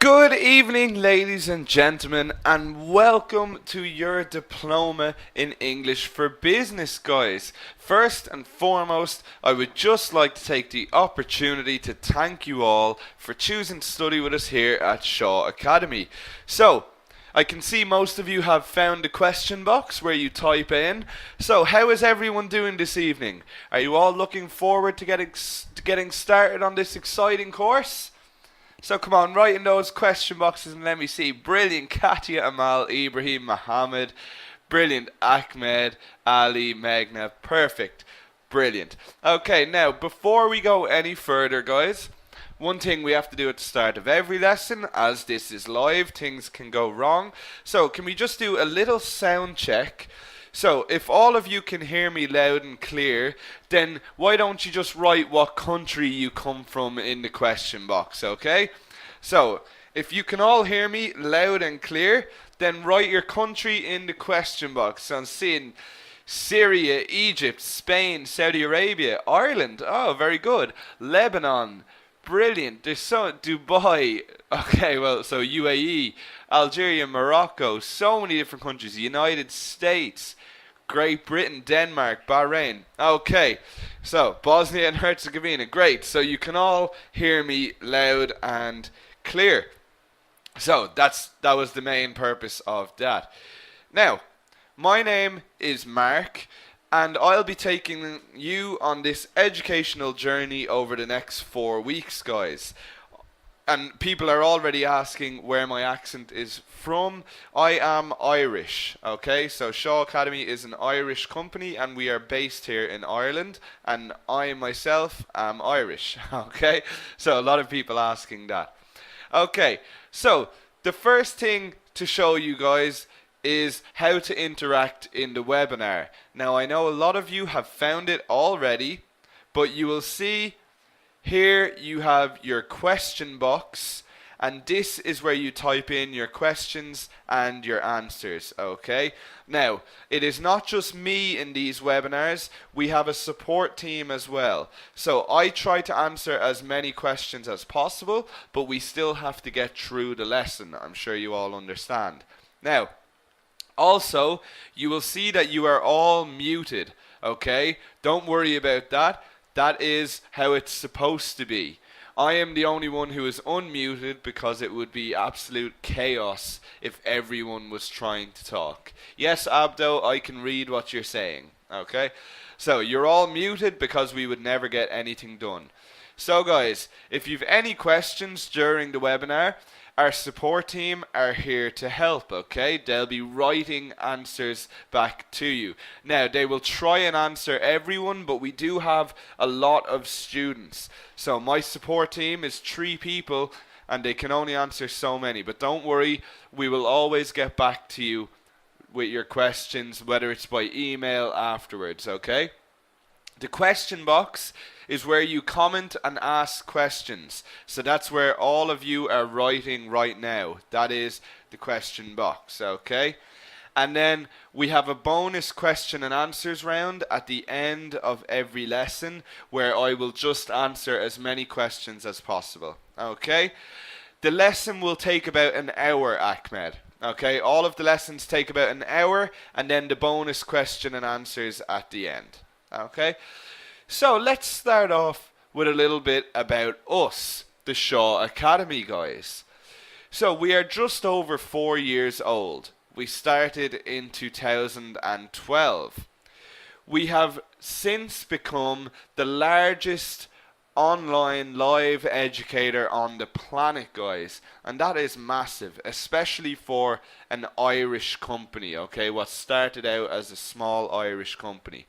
Good evening, ladies and gentlemen, and welcome to your diploma in English for Business, guys. First and foremost, I would just like to take the opportunity to thank you all for choosing to study with us here at Shaw Academy. So, I can see most of you have found the question box where you type in. So, how is everyone doing this evening? Are you all looking forward to getting started on this exciting course? So come on, write in those question boxes and let me see. Brilliant, Katia, Amal, Ibrahim, Mohammed. Brilliant, Ahmed, Ali, Magna. Perfect. Brilliant. Okay, now before we go any further, guys, one thing we have to do at the start of every lesson, as this is live, things can go wrong. So can we just do a little sound check? So, if all of you can hear me loud and clear, then why don't you just write what country you come from in the question box, okay? So, if you can all hear me loud and clear, then write your country in the question box. So I'm seeing Syria, Egypt, Spain, Saudi Arabia, Ireland. Oh, very good. Lebanon. Brilliant. There's so Dubai. Okay, well, so UAE, Algeria, Morocco, so many different countries. United States, Great Britain, Denmark, Bahrain. Okay, so Bosnia and Herzegovina. Great. So you can all hear me loud and clear. So that was the main purpose of that. Now, my name is Mark, and I'll be taking you on this educational journey over the next 4 weeks, guys. And people are already asking where my accent is from. I am Irish, okay? So Shaw Academy is an Irish company and we are based here in Ireland, and I myself am Irish, okay? So a lot of people asking that. Okay, so the first thing to show you guys is how to interact in the webinar. Now I know a lot of you have found it already, but you will see here you have your question box, and this is where you type in your questions and your answers, okay? Now, it is not just me in these webinars, we have a support team as well. So I try to answer as many questions as possible, but we still have to get through the lesson. I'm sure you all understand. Now, also, you will see that you are all muted, okay? Don't worry about that. That is how it's supposed to be. I am the only one who is unmuted because it would be absolute chaos if everyone was trying to talk. Yes, Abdo, I can read what you're saying. Okay? So, you're all muted because we would never get anything done. So guys, if you've any questions during the webinar, our support team are here to help, okay? They'll be writing answers back to you. Now, they will try and answer everyone, but we do have a lot of students. So my support team is 3 people, and they can only answer so many. But don't worry, we will always get back to you with your questions, whether it's by email afterwards, okay? The question box is where you comment and ask questions. So that's where all of you are writing right now. That is the question box, okay? And then we have a bonus question and answers round at the end of every lesson where I will just answer as many questions as possible, okay? The lesson will take about an hour, Ahmed. Okay, all of the lessons take about an hour, and then the bonus question and answers at the end. Okay, so let's start off with a little bit about us, the Shaw Academy, guys. So we are just over 4 years old. We started in 2012. We have since become the largest online live educator on the planet, guys, and that is massive, especially for an Irish company, okay, what started out as a small Irish company.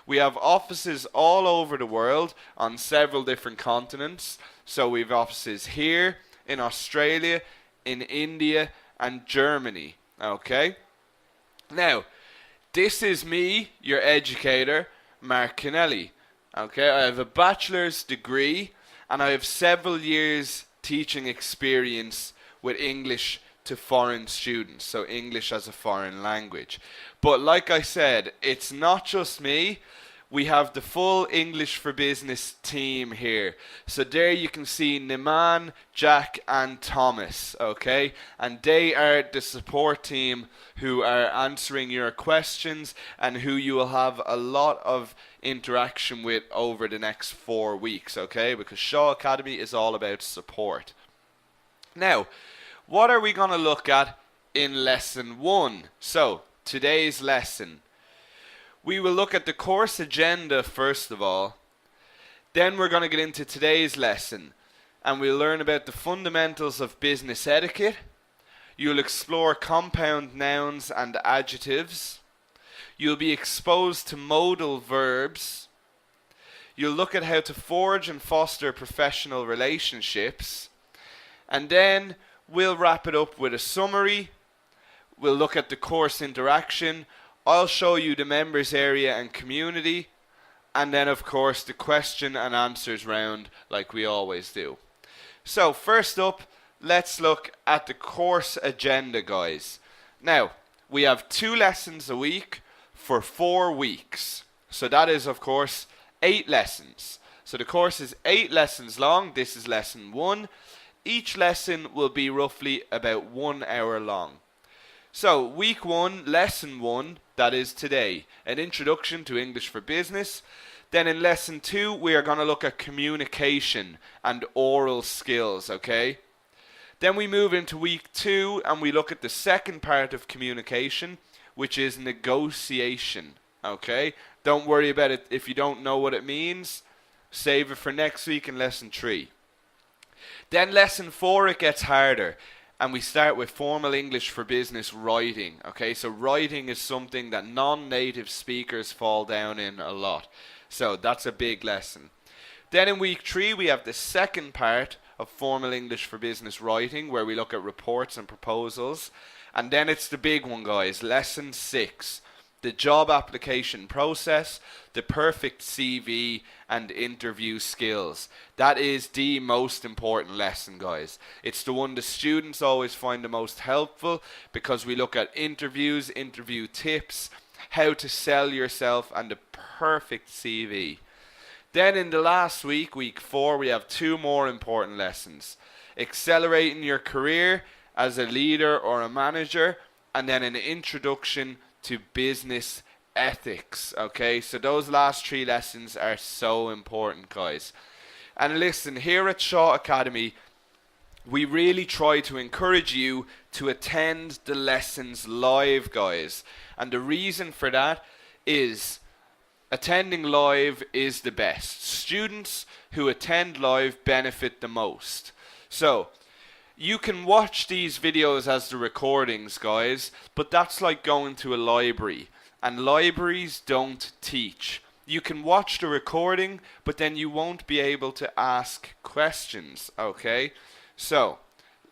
We have offices all over the world on several different continents. So we have offices here, in Australia, in India, and Germany. Okay? Now, this is me, your educator, Mark Kennelly. Okay, I have a bachelor's degree, and I have several years teaching experience with English to foreign students, so English as a foreign language. But like I said, it's not just me. we have the full English for Business team here. So there you can see Niman, Jack and Thomas, okay? And they are the support team who are answering your questions and who you will have a lot of interaction with over the next 4 weeks, okay? Because Shaw Academy is all about support. Now, what are we going to look at in lesson 1? So, today's lesson. We will look at the course agenda first of all. Then we're going to get into today's lesson and we'll learn about the fundamentals of business etiquette. You'll explore compound nouns and adjectives. You'll be exposed to modal verbs. You'll look at how to forge and foster professional relationships. And then we'll wrap it up with a summary. We'll look at the course interaction. I'll show you the members area and community, and then of course the question and answers round like we always do. So first up, let's look at the course agenda, guys. Now, we have 2 lessons a week for 4 weeks. So that is of course 8 lessons. So the course is 8 lessons long. This is lesson 1. Each lesson will be roughly about 1 hour long. So, week 1, lesson 1, that is today, an introduction to English for Business. Then in lesson 2, we are going to look at communication and oral skills, okay? Then we move into week 2 and we look at the second part of communication, which is negotiation, okay? Don't worry about it if you don't know what it means. Save it for next week in lesson 3. Then lesson 4, it gets harder. And we start with formal English for Business writing. Okay, so writing is something that non-native speakers fall down in a lot. So that's a big lesson. Then in week 3, we have the second part of formal English for Business writing, where we look at reports and proposals. And then it's the big one, guys, lesson 6. The job application process, the perfect CV, and interview skills. That is the most important lesson, guys. It's the one the students always find the most helpful because we look at interviews, interview tips, how to sell yourself, and the perfect CV. Then in the last week, week 4, we have 2 more important lessons. Accelerating your career as a leader or a manager, and then an introduction to business ethics, okay? So those last 3 lessons are so important, guys. And listen, here at Shaw Academy, we really try to encourage you to attend the lessons live, guys. And the reason for that is attending live is the best. Students who attend live benefit the most. So, you can watch these videos as the recordings, guys, but that's like going to a library, and libraries don't teach. You can watch the recording, but then you won't be able to ask questions, okay? So,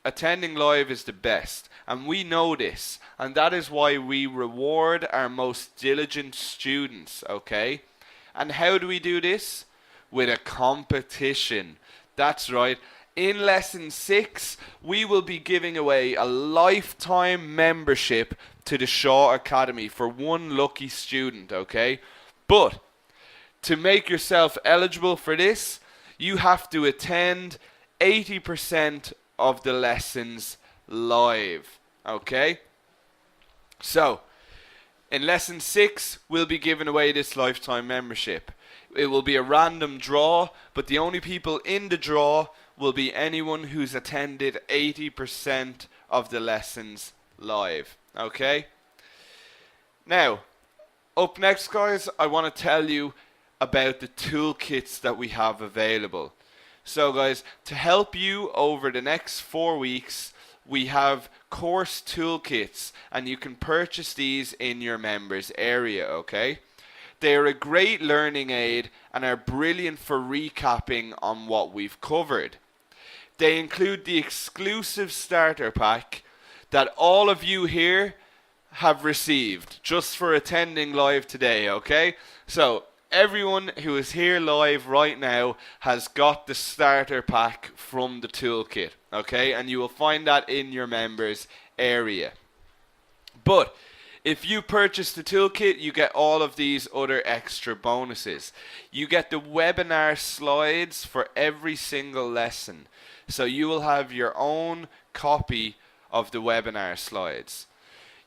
attending live is the best, and we know this, and that is why we reward our most diligent students, okay? And how do we do this? With a competition. That's right. In lesson 6, we will be giving away a lifetime membership to the Shaw Academy for 1 lucky student, okay? But to make yourself eligible for this, you have to attend 80% of the lessons live, okay? So, in lesson 6, we'll be giving away this lifetime membership. It will be a random draw, but the only people in the draw will be anyone who's attended 80% of the lessons live, okay? Now, up next, guys, I want to tell you about the toolkits that we have available. So, guys, to help you over the next 4 weeks, we have course toolkits, and you can purchase these in your members area, okay? They are a great learning aid and are brilliant for recapping on what we've covered. They include the exclusive starter pack that all of you here have received just for attending live today, okay? So, everyone who is here live right now has got the starter pack from the toolkit, okay? And you will find that in your members area. But If you purchase the toolkit, you get all of these other extra bonuses. You get the webinar slides for every single lesson. So you will have your own copy of the webinar slides.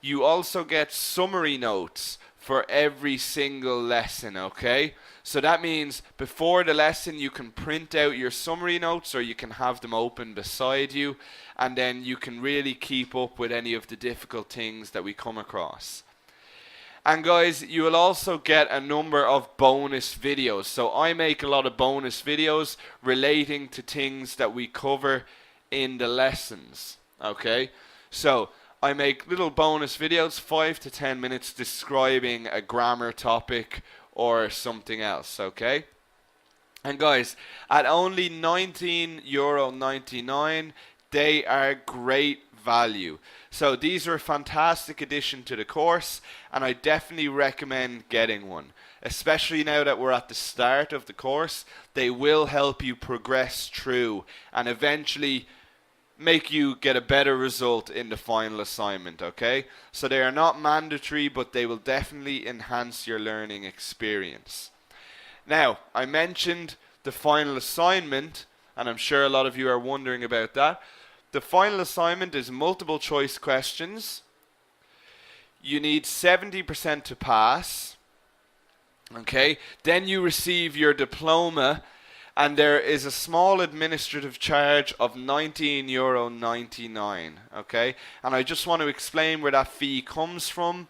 You also get summary notes for every single lesson, okay? So that means before the lesson you can print out your summary notes, or you can have them open beside you, and then you can really keep up with any of the difficult things that we come across. And guys, you will also get a number of bonus videos. So I make a lot of bonus videos relating to things that we cover in the lessons, okay? So I make little bonus videos, 5 to 10 minutes, describing a grammar topic or something else, okay? And guys, at only €19.99, they are great value. So these are a fantastic addition to the course, and I definitely recommend getting one. Especially now that we're at the start of the course, they will help you progress through and eventually make you get a better result in the final assignment, okay? So they are not mandatory, but they will definitely enhance your learning experience. Now, I mentioned the final assignment, and I'm sure a lot of you are wondering about that. The final assignment is multiple choice questions. You need 70% to pass, okay? Then you receive your diploma, and there is a small administrative charge of €19.99, okay? And I just want to explain where that fee comes from.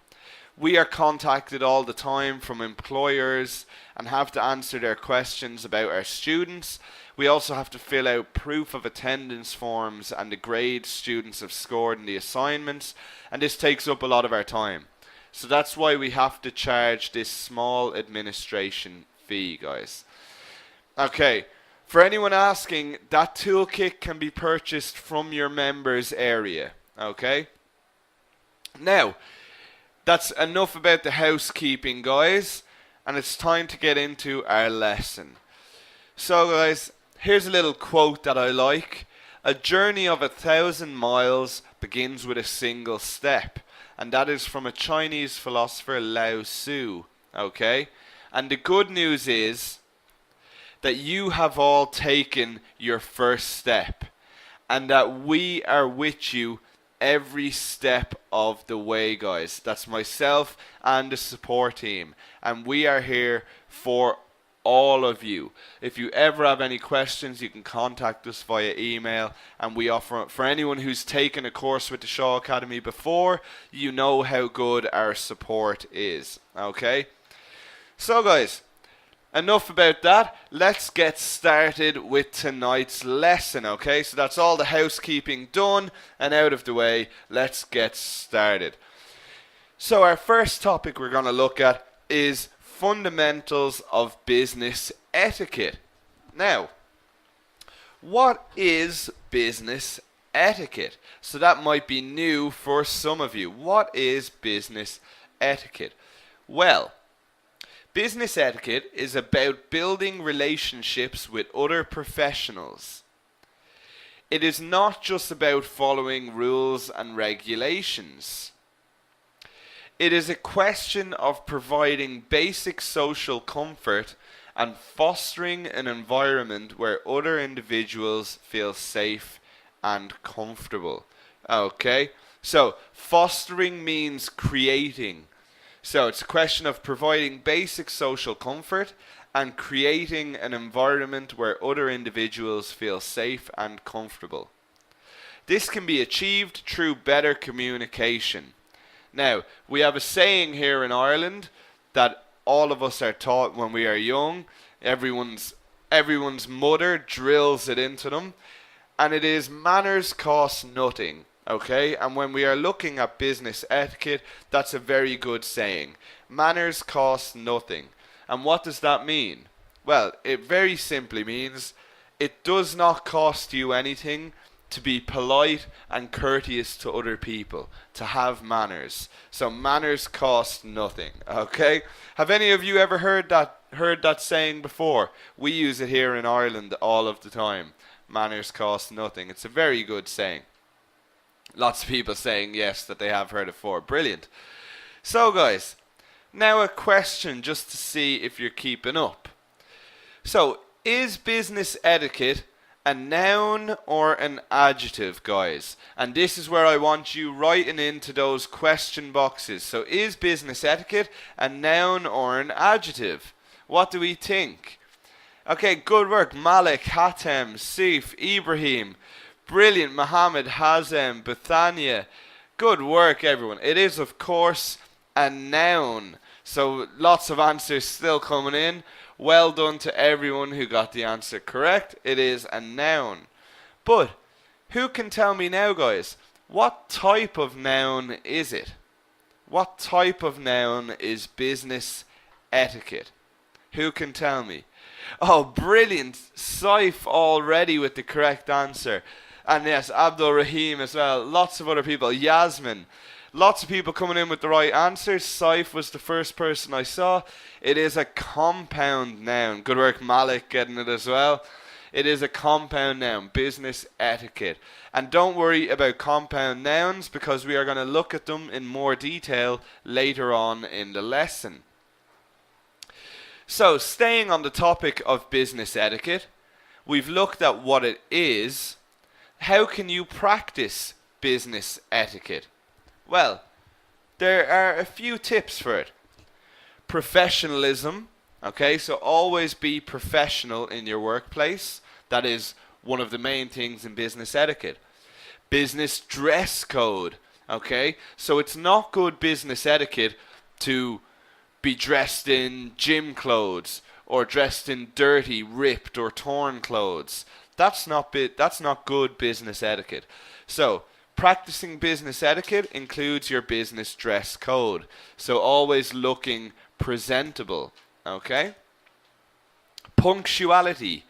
We are contacted all the time from employers and have to answer their questions about our students. We also have to fill out proof of attendance forms and the grades students have scored in the assignments, and this takes up a lot of our time. So that's why we have to charge this small administration fee, guys. Okay, for anyone asking, that toolkit can be purchased from your members area, okay? Now, that's enough about the housekeeping, guys, and it's time to get into our lesson. So, guys, here's a little quote that I like. A journey of 1,000 miles begins with a single step, and that is from a Chinese philosopher, Lao Tzu, okay? And the good news is that you have all taken your first step, and that we are with you every step of the way, guys. That's myself and the support team, and we are here for all of you. If you ever have any questions, you can contact us via email, and we offer, for anyone who's taken a course with the Shaw Academy before, you know how good our support is, okay? So guys, enough about that. Let's get started with tonight's lesson, okay? So that's all the housekeeping done and out of the way. Let's get started. So our first topic we're going to look at is fundamentals of business etiquette. Now, what is business etiquette? So that might be new for some of you. What is business etiquette? Well, business etiquette is about building relationships with other professionals. It is not just about following rules and regulations. It is a question of providing basic social comfort and fostering an environment where other individuals feel safe and comfortable. Okay, so fostering means creating. So it's a question of providing basic social comfort and creating an environment where other individuals feel safe and comfortable. This can be achieved through better communication. Now, we have a saying here in Ireland that all of us are taught when we are young. Everyone's mother drills it into them, and it is manners cost nothing. Okay, and when we are looking at business etiquette, that's a very good saying. Manners cost nothing. And what does that mean? Well, it very simply means it does not cost you anything to be polite and courteous to other people, to have manners. So manners cost nothing, okay? Have any of you ever heard that saying before? We use it here in Ireland all of the time. Manners cost nothing. It's a very good saying. Lots of people saying yes that they have heard it before. Brilliant. So guys, now a question just to see if you're keeping up. So, is business etiquette a noun or an adjective, guys? And this is where I want you writing into those question boxes. So, is business etiquette a noun or an adjective? What do we think? Okay, good work. Malik, Hatem, Sif, Ibrahim. Brilliant. Mohammed, Hazem, Bethania. Good work, everyone. It is, of course, a noun. So lots of answers still coming in. Well done to everyone who got the answer correct. It is a noun. But who can tell me now, guys, what type of noun is it? What type of noun is business etiquette? Who can tell me? Oh, brilliant. Saif already with the correct answer. And yes, Abdul Rahim as well. Lots of other people. Yasmin. Lots of people coming in with the right answers. Saif was the first person I saw. It is a compound noun. Good work, Malik, getting it as well. It is a compound noun, business etiquette. And don't worry about compound nouns because we are going to look at them in more detail later on in the lesson. So, staying on the topic of business etiquette, we've looked at what it is. How can you practice business etiquette? Well, there are a few tips for it. Professionalism, okay, so always be professional in your workplace. That is one of the main things in business etiquette. Business dress code, okay, so it's not good business etiquette to be dressed in gym clothes or dressed in dirty, ripped or torn clothes. That's not good business etiquette. So, practicing business etiquette includes your business dress code. So always looking presentable, okay? Punctuality.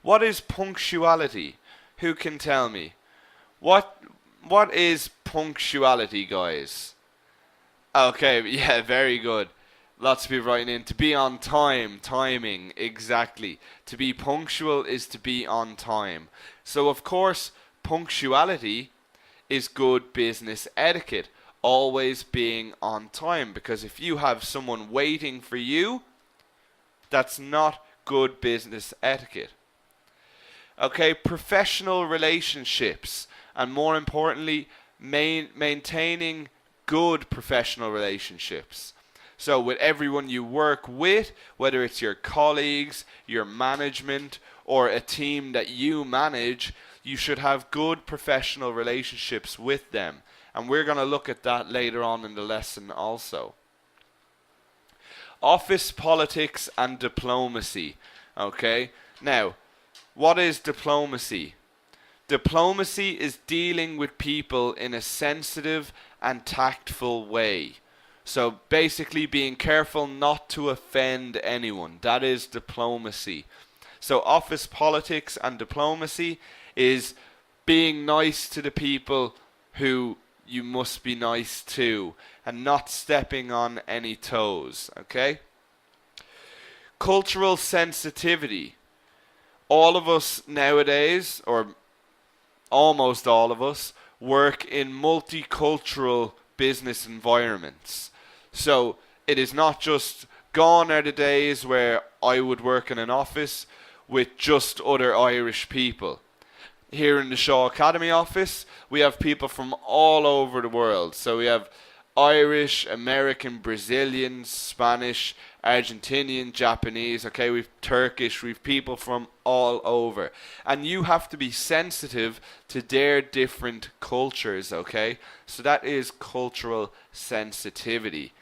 What is punctuality? Who can tell me? What is punctuality, guys? Okay, yeah, very good. Lots of people writing in. To be on time, timing, exactly. To be punctual is to be on time. So of course, punctuality is good business etiquette. Always being on time. Because if you have someone waiting for you, that's not good business etiquette. Okay, professional relationships. And more importantly, maintaining good professional relationships. So with everyone you work with, whether it's your colleagues, your management, or a team that you manage, you should have good professional relationships with them. And we're going to look at that later on in the lesson also. Office politics and diplomacy. Okay, now, what is diplomacy? Diplomacy is dealing with people in a sensitive and tactful way. So basically being careful not to offend anyone. That is diplomacy. So office politics and diplomacy is being nice to the people who you must be nice to and not stepping on any toes, okay? Cultural sensitivity. All of us nowadays, or almost all of us, work in multicultural business environments. So it is not just gone are the days where I would work in an office with just other Irish people. Here in the Shaw Academy office, we have people from all over the world. So we have Irish, American, Brazilian, Spanish, Argentinian, Japanese, okay, we've Turkish, we've people from all over. And you have to be sensitive to their different cultures, okay? So that is cultural sensitivity.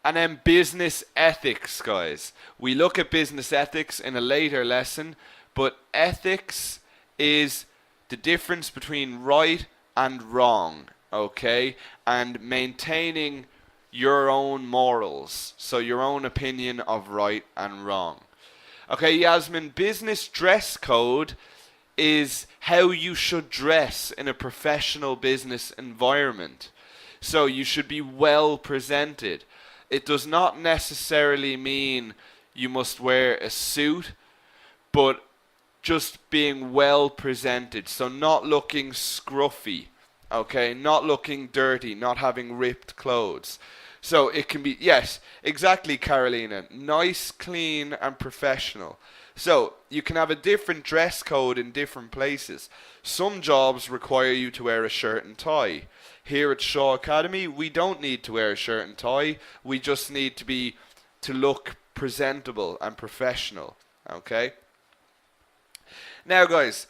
And then business ethics, guys. We look at business ethics in a later lesson, but ethics is the difference between right and wrong, okay? And maintaining your own morals, so your own opinion of right and wrong. Okay, Yasmin, business dress code is how you should dress in a professional business environment. So you should be well presented. It does not necessarily mean you must wear a suit, but just being well presented, so not looking scruffy, Okay, not looking dirty, not having ripped clothes. So it can be, yes, exactly, Carolina. Nice, clean, and professional. So you can have a different dress code in different places. Some jobs require you to wear a shirt and tie. Here at Shaw Academy, we don't need to wear a shirt and tie. We just need to look presentable and professional. Okay? Now, guys,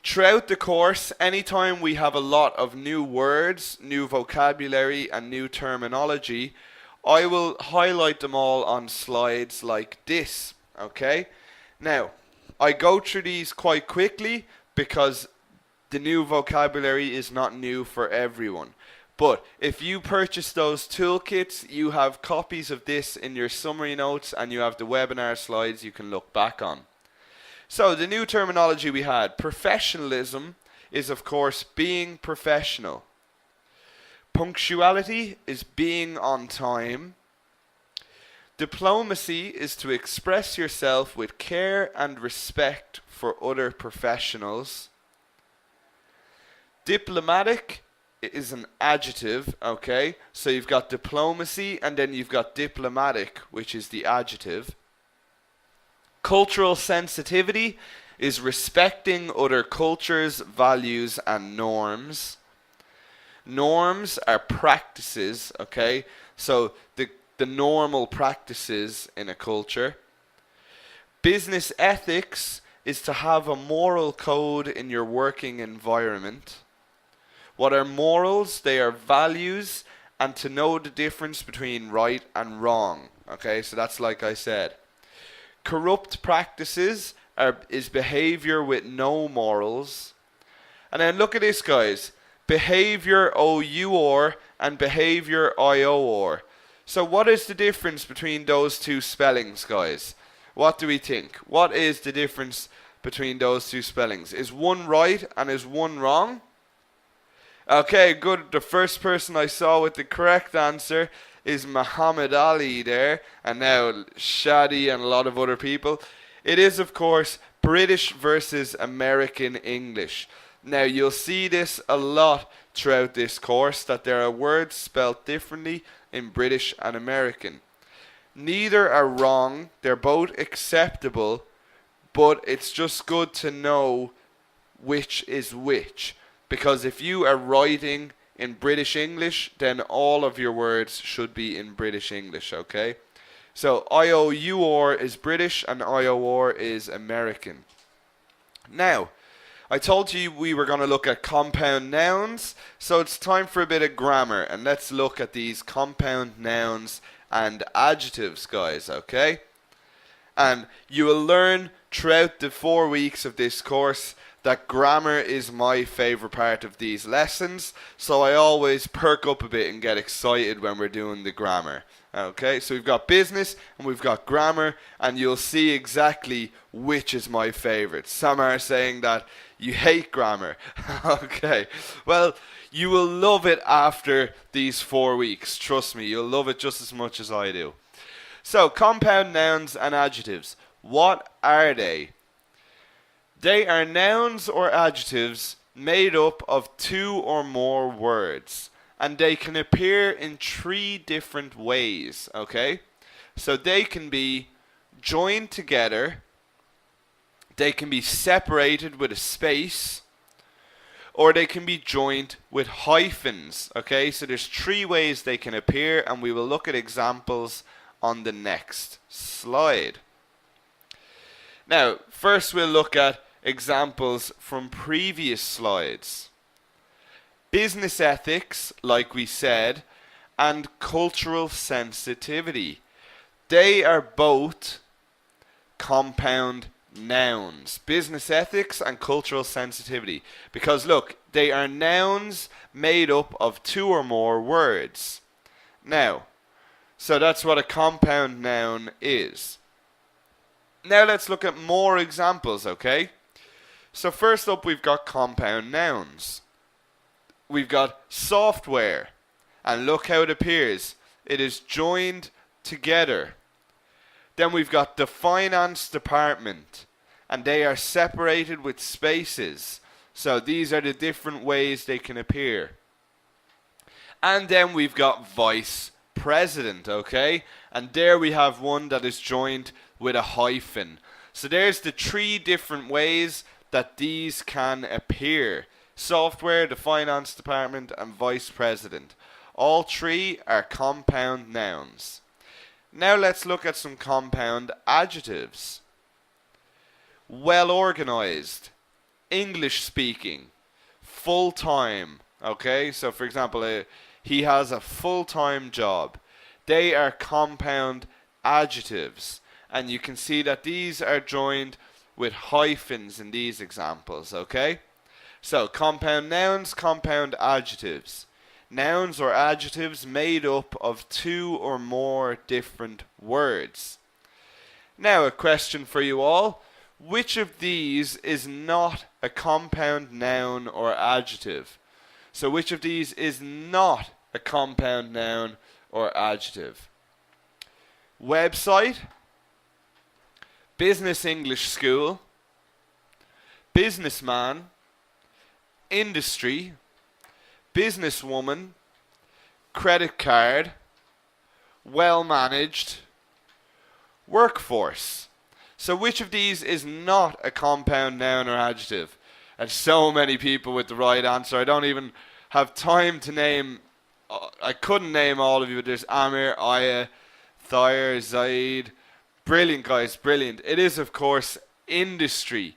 throughout the course, anytime we have a lot of new words, new vocabulary, and new terminology, I will highlight them all on slides like this. Okay? Now, I go through these quite quickly because the new vocabulary is not new for everyone. But if you purchase those toolkits, you have copies of this in your summary notes and you have the webinar slides you can look back on. So the new terminology we had, professionalism is of course being professional. Punctuality is being on time. Diplomacy is to express yourself with care and respect for other professionals. Diplomatic is an adjective, okay? So you've got diplomacy and then you've got diplomatic, which is the adjective. Cultural sensitivity is respecting other cultures, values, and norms. Norms are practices, okay? So the normal practices in a culture. Business ethics is to have a moral code in your working environment. What are morals? They are values and to know the difference between right and wrong. Okay, so that's like I said. Corrupt practices is behavior with no morals. And then look at this, guys. Behavior O-U-R and behavior I-O-R. So what is the difference between those two spellings, guys? What do we think? What is the difference between those two spellings? Is one right and is one wrong? Okay, good. The first person I saw with the correct answer is Muhammad Ali there, and now Shadi and a lot of other people. It is, of course, British versus American English. Now, you'll see this a lot throughout this course, that there are words spelled differently in British and American. Neither are wrong. They're both acceptable, but it's just good to know which is which. Because if you are writing in British English, then all of your words should be in British English, okay? So I-O-U-R is British and I-O-R is American. Now, I told you we were going to look at compound nouns, so it's time for a bit of grammar, and let's look at these compound nouns and adjectives, guys, okay? And you will learn throughout the 4 weeks of this course that grammar is my favourite part of these lessons, so I always perk up a bit and get excited when we're doing the grammar. Okay, so we've got business and we've got grammar, and you'll see exactly which is my favourite. Some are saying that you hate grammar. Okay, well, you will love it after these 4 weeks. Trust me, you'll love it just as much as I do. So, compound nouns and adjectives. What are they? They are nouns or adjectives made up of 2 or more words, and they can appear in 3 different ways, okay? So they can be joined together, they can be separated with a space, or they can be joined with hyphens, okay? So there's 3 ways they can appear, and we will look at examples on the next slide. Now, first we'll look at examples from previous slides. Business ethics, like we said, and cultural sensitivity. They are both compound nouns. Business ethics and cultural sensitivity. Because look, they are nouns made up of 2 or more words. Now, so that's what a compound noun is. Now let's look at more examples, okay? So first up, we've got compound nouns. We've got software, and look how it appears. It is joined together. Then we've got the finance department, and they are separated with spaces. So these are the different ways they can appear. And then we've got vice president, okay? And there we have one that is joined with a hyphen. So there's the three different ways that these can appear. Software, the finance department, and vice president. All three are compound nouns. Now let's look at some compound adjectives. Well organized, English speaking, full time. Okay, so for example, he has a full-time job. They are compound adjectives, and you can see that these are joined with hyphens in these examples. Okay, so compound nouns, compound adjectives. Nouns or adjectives made up of two or more different words. Now a question for you all. Which of these is not a compound noun or adjective? So which of these is not a compound noun or adjective? Website, business English school, businessman, industry, businesswoman, credit card, well managed, workforce. So which of these is not a compound noun or adjective? And so many people with the right answer. I don't even have time to name. I couldn't name all of you, but there's Amir, Aya, Thayer, Zaid. Brilliant, guys, brilliant. It is, of course, industry.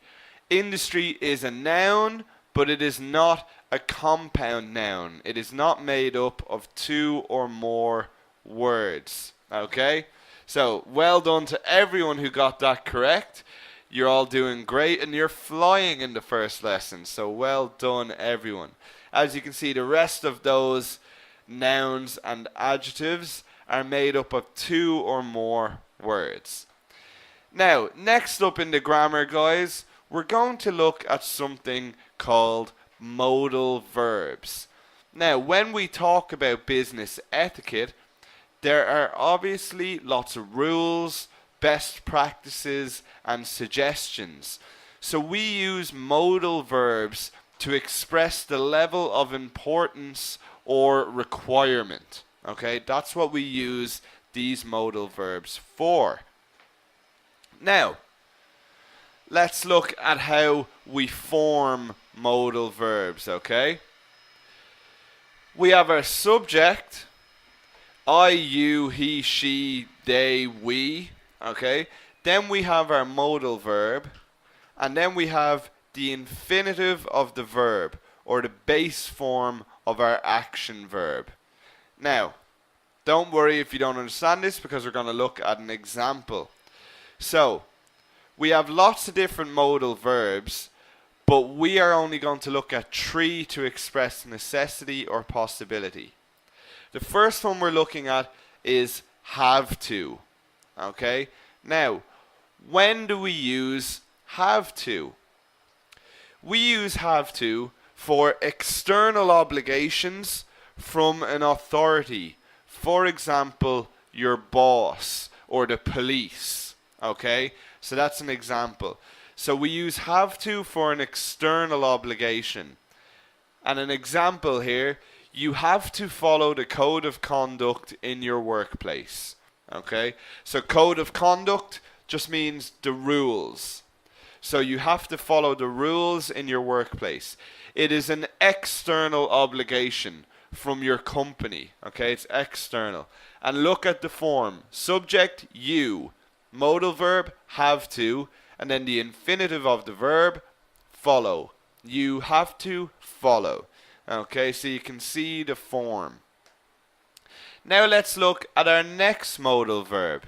Industry is a noun, but it is not a compound noun. It is not made up of two or more words. Okay? So, well done to everyone who got that correct. You're all doing great, and you're flying in the first lesson. So, well done, everyone. As you can see, the rest of those nouns and adjectives are made up of two or more words. Now, next up in the grammar, guys, we're going to look at something called modal verbs. Now, when we talk about business etiquette, there are obviously lots of rules, best practices, and suggestions. So we use modal verbs to express the level of importance or requirement. Okay, that's what we use these modal verbs for. Now, let's look at how we form modal verbs, okay? We have our subject, I, you, he, she, they, we, okay? Then we have our modal verb, and then we have the infinitive of the verb, or the base form of our action verb. Now, don't worry if you don't understand this, because we're going to look at an example. So, we have lots of different modal verbs, but we are only going to look at three to express necessity or possibility. The first one we're looking at is have to. Okay? Now, when do we use have to? We use have to for external obligations from an authority. For example, your boss or the police. Okay? So that's an example. So we use have to for an external obligation. And an example here, you have to follow the code of conduct in your workplace. Okay? So code of conduct just means the rules. So you have to follow the rules in your workplace. It is an external obligation from your company. Okay? It's external. And look at the form. Subject, you. Modal verb, have to. And then the infinitive of the verb, follow. You have to follow. Okay, so you can see the form. Now let's look at our next modal verb.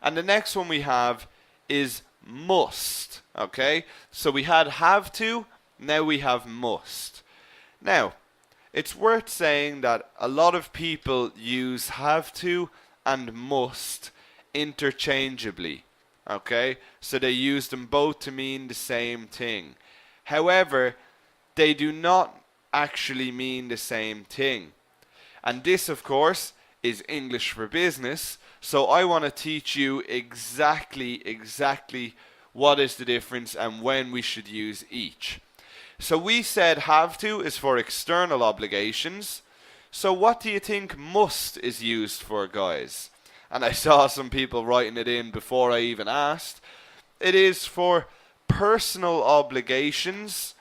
And the next one we have is must. Okay, so we had have to, now we have must. Now, it's worth saying that a lot of people use have to and must interchangeably. Okay, so they use them both to mean the same thing. However, they do not actually mean the same thing. And this, of course, is English for Business. So I want to teach you exactly what is the difference and when we should use each. So we said have to is for external obligations. So what do you think must is used for, guys? And I saw some people writing it in before I even asked. It is for personal obligations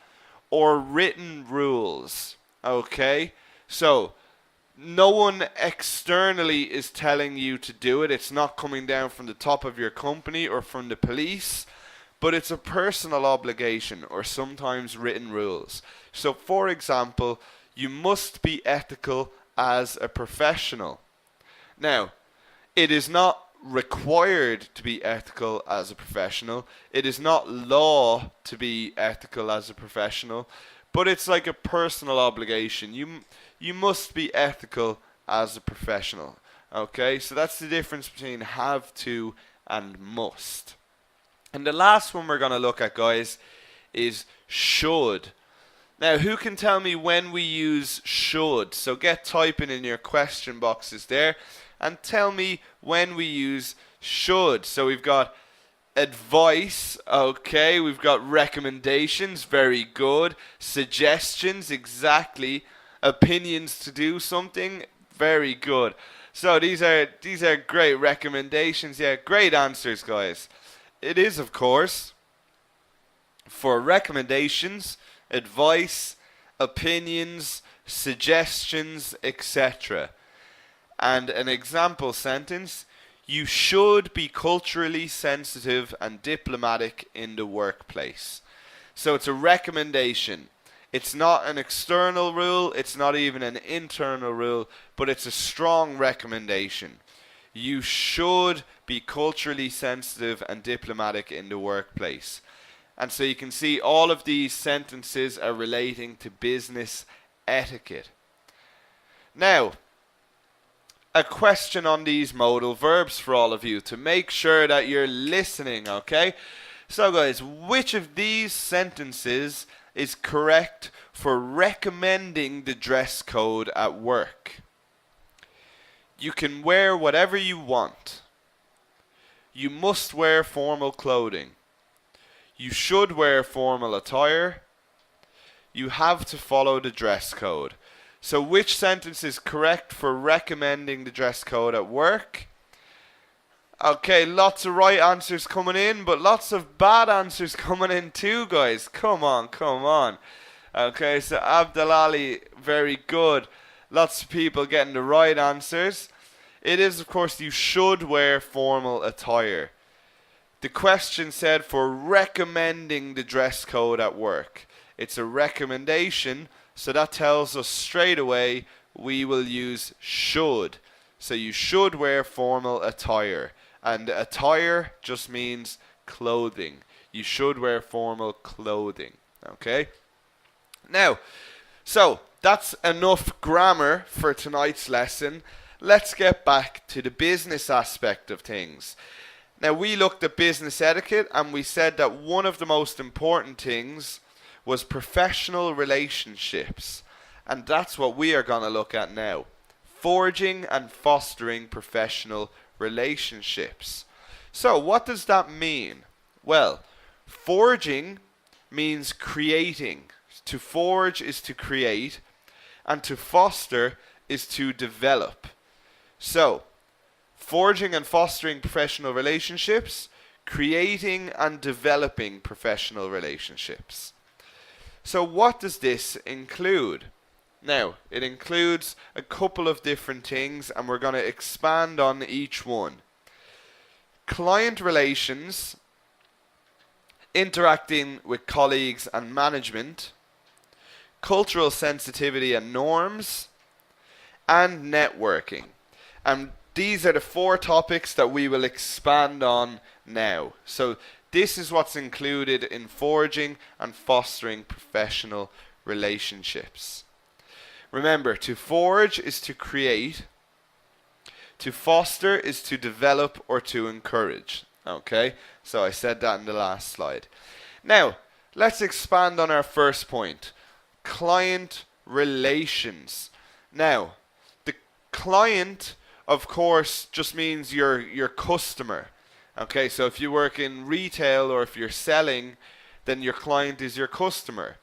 or written rules. Okay? So no one externally is telling you to do it. It's not coming down from the top of your company or from the police, but it's a personal obligation or sometimes written rules. So for example, you must be ethical as a professional. Now, it is not required to be ethical as a professional. It is not law to be ethical as a professional, but it's like a personal obligation. You must be ethical as a professional. Okay, so that's the difference between have to and must. And the last one we're going to look at, guys, is should. Now, who can tell me when we use should? So get typing in your question boxes there and tell me when we use should. So we've got advice, okay, we've got recommendations, very good, suggestions, exactly, opinions to do something, very good. So these are great recommendations, yeah, great answers, guys. It is, of course, for recommendations, advice, opinions, suggestions, etc. And an example sentence: you should be culturally sensitive and diplomatic in the workplace. So it's a recommendation. It's not an external rule, it's not even an internal rule, but it's a strong recommendation. You should be culturally sensitive and diplomatic in the workplace. And so you can see all of these sentences are relating to business etiquette. Now, a question on these modal verbs for all of you to make sure that you're listening, okay? So guys, which of these sentences is correct for recommending the dress code at work? You can wear whatever you want. You must wear formal clothing. You should wear formal attire. You have to follow the dress code. So which sentence is correct for recommending the dress code at work? Okay, lots of right answers coming in, but lots of bad answers coming in too, guys. Come on, come on. Okay, so Abdalali, very good. Lots of people getting the right answers. It is, of course, you should wear formal attire. The question said for recommending the dress code at work. It's a recommendation, so that tells us straight away we will use should. So you should wear formal attire. And attire just means clothing. You should wear formal clothing. Okay? Now, so that's enough grammar for tonight's lesson. Let's get back to the business aspect of things. Now, we looked at business etiquette and we said that one of the most important things was professional relationships. And that's what we are going to look at now. Forging and fostering professional relationships. So, what does that mean? Well, forging means creating. To forge is to create, and to foster is to develop. So, forging and fostering professional relationships, creating and developing professional relationships. So what does this include? Now, it includes a couple of different things, and we're going to expand on each one. Client relations, interacting with colleagues and management, cultural sensitivity and norms, and networking. And these are the 4 topics that we will expand on now. So this is what's included in forging and fostering professional relationships. Remember, to forge is to create. To foster is to develop or to encourage. Okay, so I said that in the last slide. Now, let's expand on our first point. Client relations. Now, the client, of course, just means your customer. Okay, so if you work in retail or if you're selling, then your client is your customer.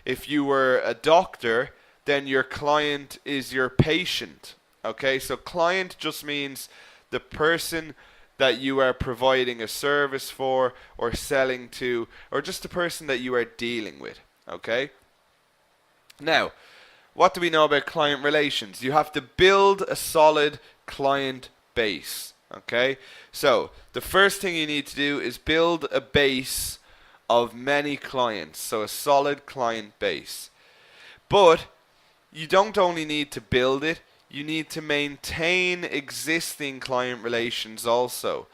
If you were a doctor, then your client is your patient. Okay, so client just means the person that you are providing a service for or selling to, or just the person that you are dealing with. Okay? Now, what do we know about client relations? You have to build a solid client base. Okay? So, the first thing you need to do is build a base of many clients. So, a solid client base. But you don't only need to build it, you need to maintain existing client relations also.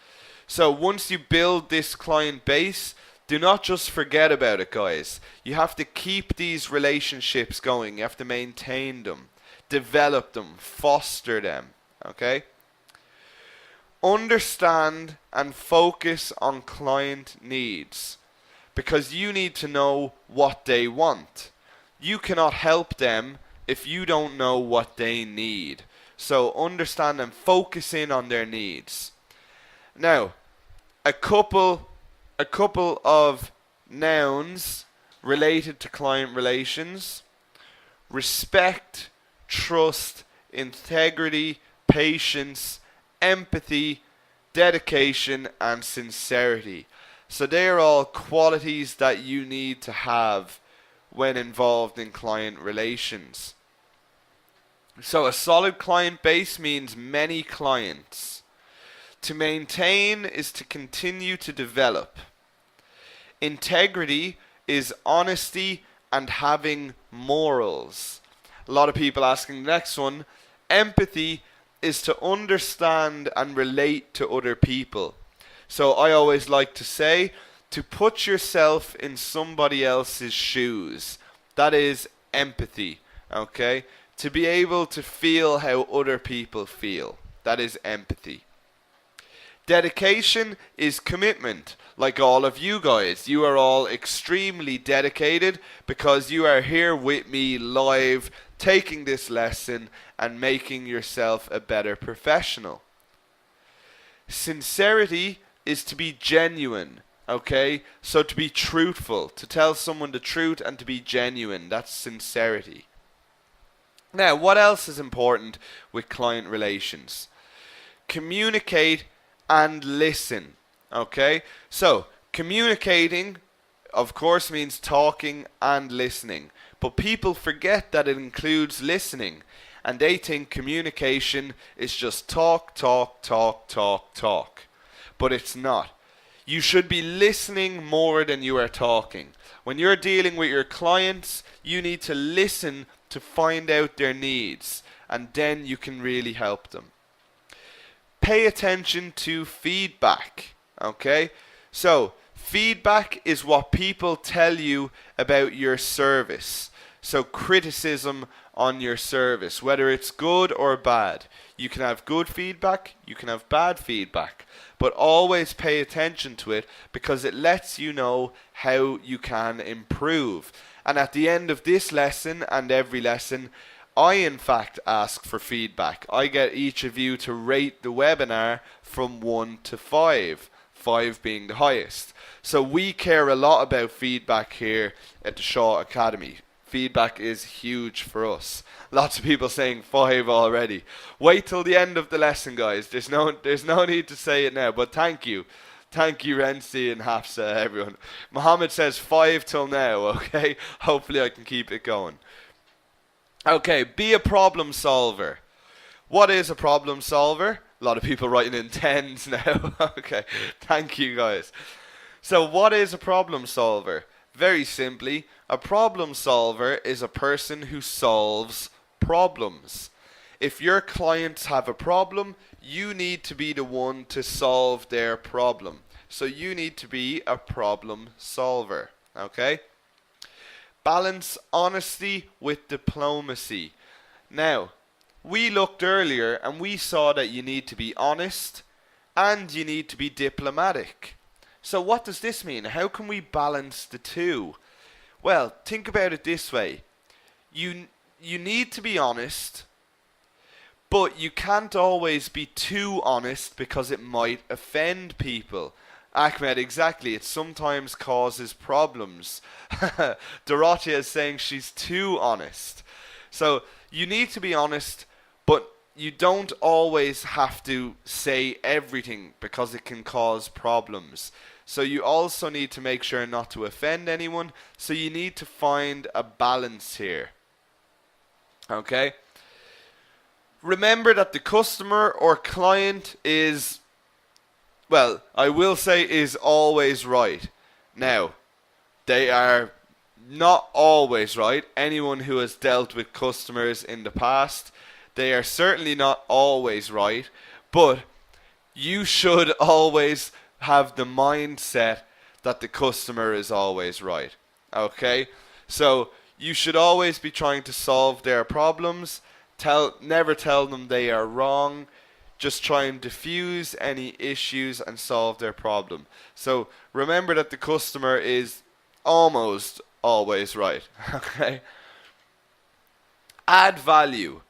So once you build this client base, do not just forget about it, guys. You have to keep these relationships going. You have to maintain them, develop them, foster them. Okay? Understand and focus on client needs, because you need to know what they want. You cannot help them if you don't know what they need. So understand and focus in on their needs. Now, a couple of nouns related to client relations: respect, trust, integrity, patience, empathy, dedication, and sincerity. So they are all qualities that you need to have when involved in client relations. So a solid client base means many clients. To maintain is to continue to develop. Integrity is honesty and having morals. A lot of people asking the next one. Empathy is to understand and relate to other people. So I always like to say, to put yourself in somebody else's shoes. That is empathy. Okay? To be able to feel how other people feel. That is empathy. Dedication is commitment. Like all of you guys, you are all extremely dedicated because you are here with me live, taking this lesson and making yourself a better professional. Sincerity is to be genuine. Okay? So to be truthful, to tell someone the truth and to be genuine. That's sincerity. Now, what else is important with client relations? Communicate and listen. Okay? So, communicating, of course, means talking and listening. But people forget that it includes listening. And they think communication is just talk, talk, talk, talk, talk. But it's not. You should be listening more than you are talking. When you're dealing with your clients, you need to listen to find out their needs, and then you can really help them. Pay attention to feedback. Okay? So, feedback is what people tell you about your service. So, criticism on your service, whether it's good or bad. You can have good feedback, you can have bad feedback, but always pay attention to it because it lets you know how you can improve. And at the end of this lesson and every lesson, I in fact ask for feedback. I get each of you to rate the webinar from 1 to 5, 5 being the highest. So we care a lot about feedback here at the Shaw Academy. Feedback is huge for us. Lots of people saying 5 already. Wait till the end of the lesson, guys. There's no need to say it now, but thank you. Thank you, Renzi and Hafsa, everyone. Mohammed says 5 till now, okay? Hopefully I can keep it going. Okay, be a problem solver. What is a problem solver? A lot of people writing in 10s now. Okay, thank you, guys. So what is a problem solver? Very simply, a problem solver is a person who solves problems. If your clients have a problem, you need to be the one to solve their problem. So you need to be a problem solver. Okay? Balance honesty with diplomacy. Now, we looked earlier and we saw that you need to be honest and you need to be diplomatic. So what does this mean? How can we balance the two? Well, think about it this way. You need to be honest, but you can't always be too honest because it might offend people. Ahmed, exactly. It sometimes causes problems. Dorothea is saying she's too honest. So you need to be honest, but you don't always have to say everything because it can cause problems. So you also need to make sure not to offend anyone. So you need to find a balance here. Okay? Remember that the customer or client is, well, I will say is always right. Now, they are not always right. Anyone who has dealt with customers in the past, they are certainly not always right. But you should always have the mindset that the customer is always right. Okay? So you should always be trying to solve their problems. Never tell them they are wrong. Just try and diffuse any issues and solve their problem. So remember that the customer is almost always right. Okay? Add value.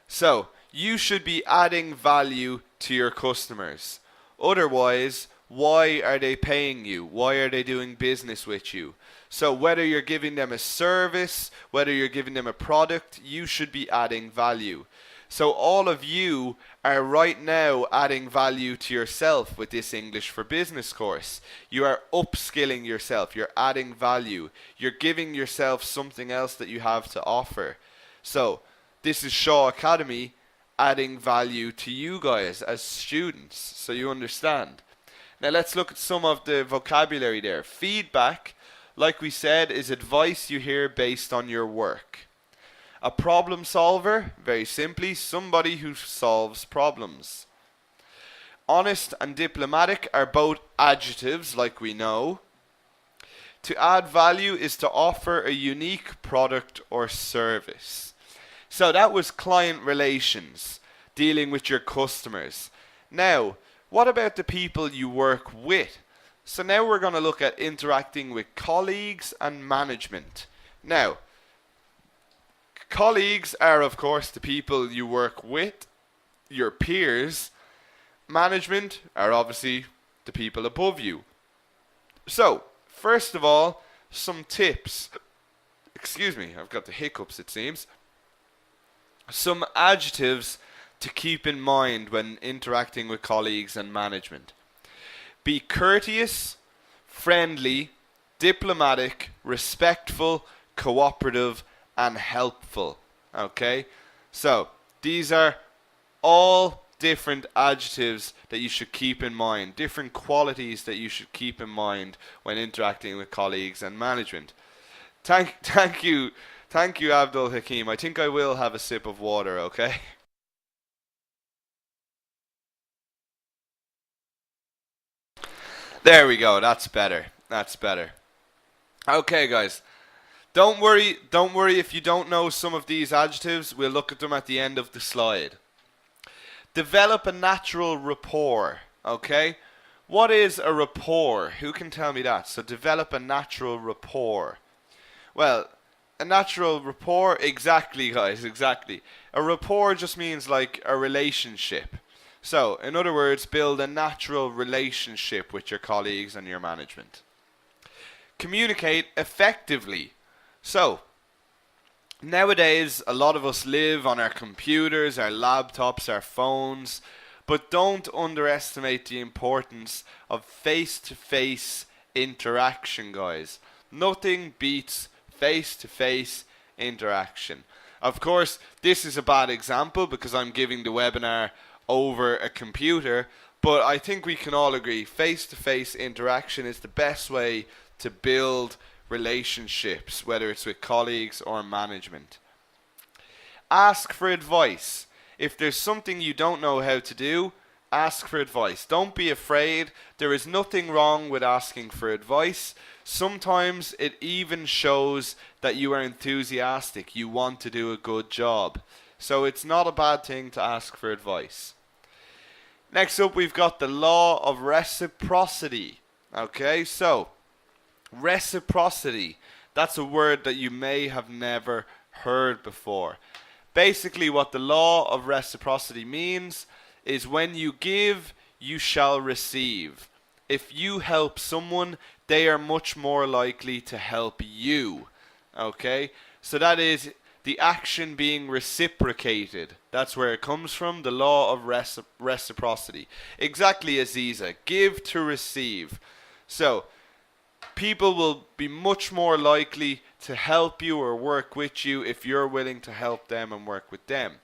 So you should be adding value to your customers. Otherwise, why are they paying you? Why are they doing business with you? So whether you're giving them a service, whether you're giving them a product, you should be adding value. So all of you are right now adding value to yourself with this English for Business course. You are upskilling yourself. You're adding value. You're giving yourself something else that you have to offer. So this is Shaw Academy adding value to you guys as students, so you understand. Now let's look at some of the vocabulary there. Feedback, like we said, is advice you hear based on your work. A problem solver, very simply, somebody who solves problems. Honest and diplomatic are both adjectives, like we know. To add value is to offer a unique product or service. So that was client relations, dealing with your customers. Now, what about the people you work with? So now we're going to look at interacting with colleagues and management. Now, colleagues are, of course, the people you work with, your peers. Management are obviously the people above you. So, first of all, some tips. Excuse me, I've got the hiccups, it seems. Some adjectives to keep in mind when interacting with colleagues and management. Be courteous, friendly, diplomatic, respectful, cooperative, and helpful. Okay? So, these are all different adjectives that you should keep in mind, different qualities that you should keep in mind when interacting with colleagues and management. Thank you, Abdul Hakim. I think I will have a sip of water, okay? There we go. That's better. That's better. Okay, guys. Don't worry if you don't know some of these adjectives. We'll look at them at the end of the slide. Develop a natural rapport. Okay? What is a rapport? Who can tell me that? So develop a natural rapport. Well, a natural rapport, exactly, guys, exactly. A rapport just means like a relationship. So, in other words, build a natural relationship with your colleagues and your management. Communicate effectively. So, nowadays, a lot of us live on our computers, our laptops, our phones, but don't underestimate the importance of face-to-face interaction, guys. Nothing beats face-to-face interaction. Of course, this is a bad example because I'm giving the webinar over a computer, but I think we can all agree face-to-face interaction is the best way to build relationships, whether it's with colleagues or management. Ask for advice. If there's something you don't know how to do, ask for advice. Don't be afraid. There is nothing wrong with asking for advice. Sometimes it even shows that you are enthusiastic. You want to do a good job. So it's not a bad thing to ask for advice. Next up, we've got the law of reciprocity. Okay, so reciprocity. That's a word that you may have never heard before. Basically, what the law of reciprocity means is when you give, you shall receive. if you help someone, they are much more likely to help you. Okay? So that is the action being reciprocated. That's where it comes from, the law of reciprocity. Exactly, Aziza. Give to receive. So, people will be much more likely to help you or work with you if you're willing to help them and work with them.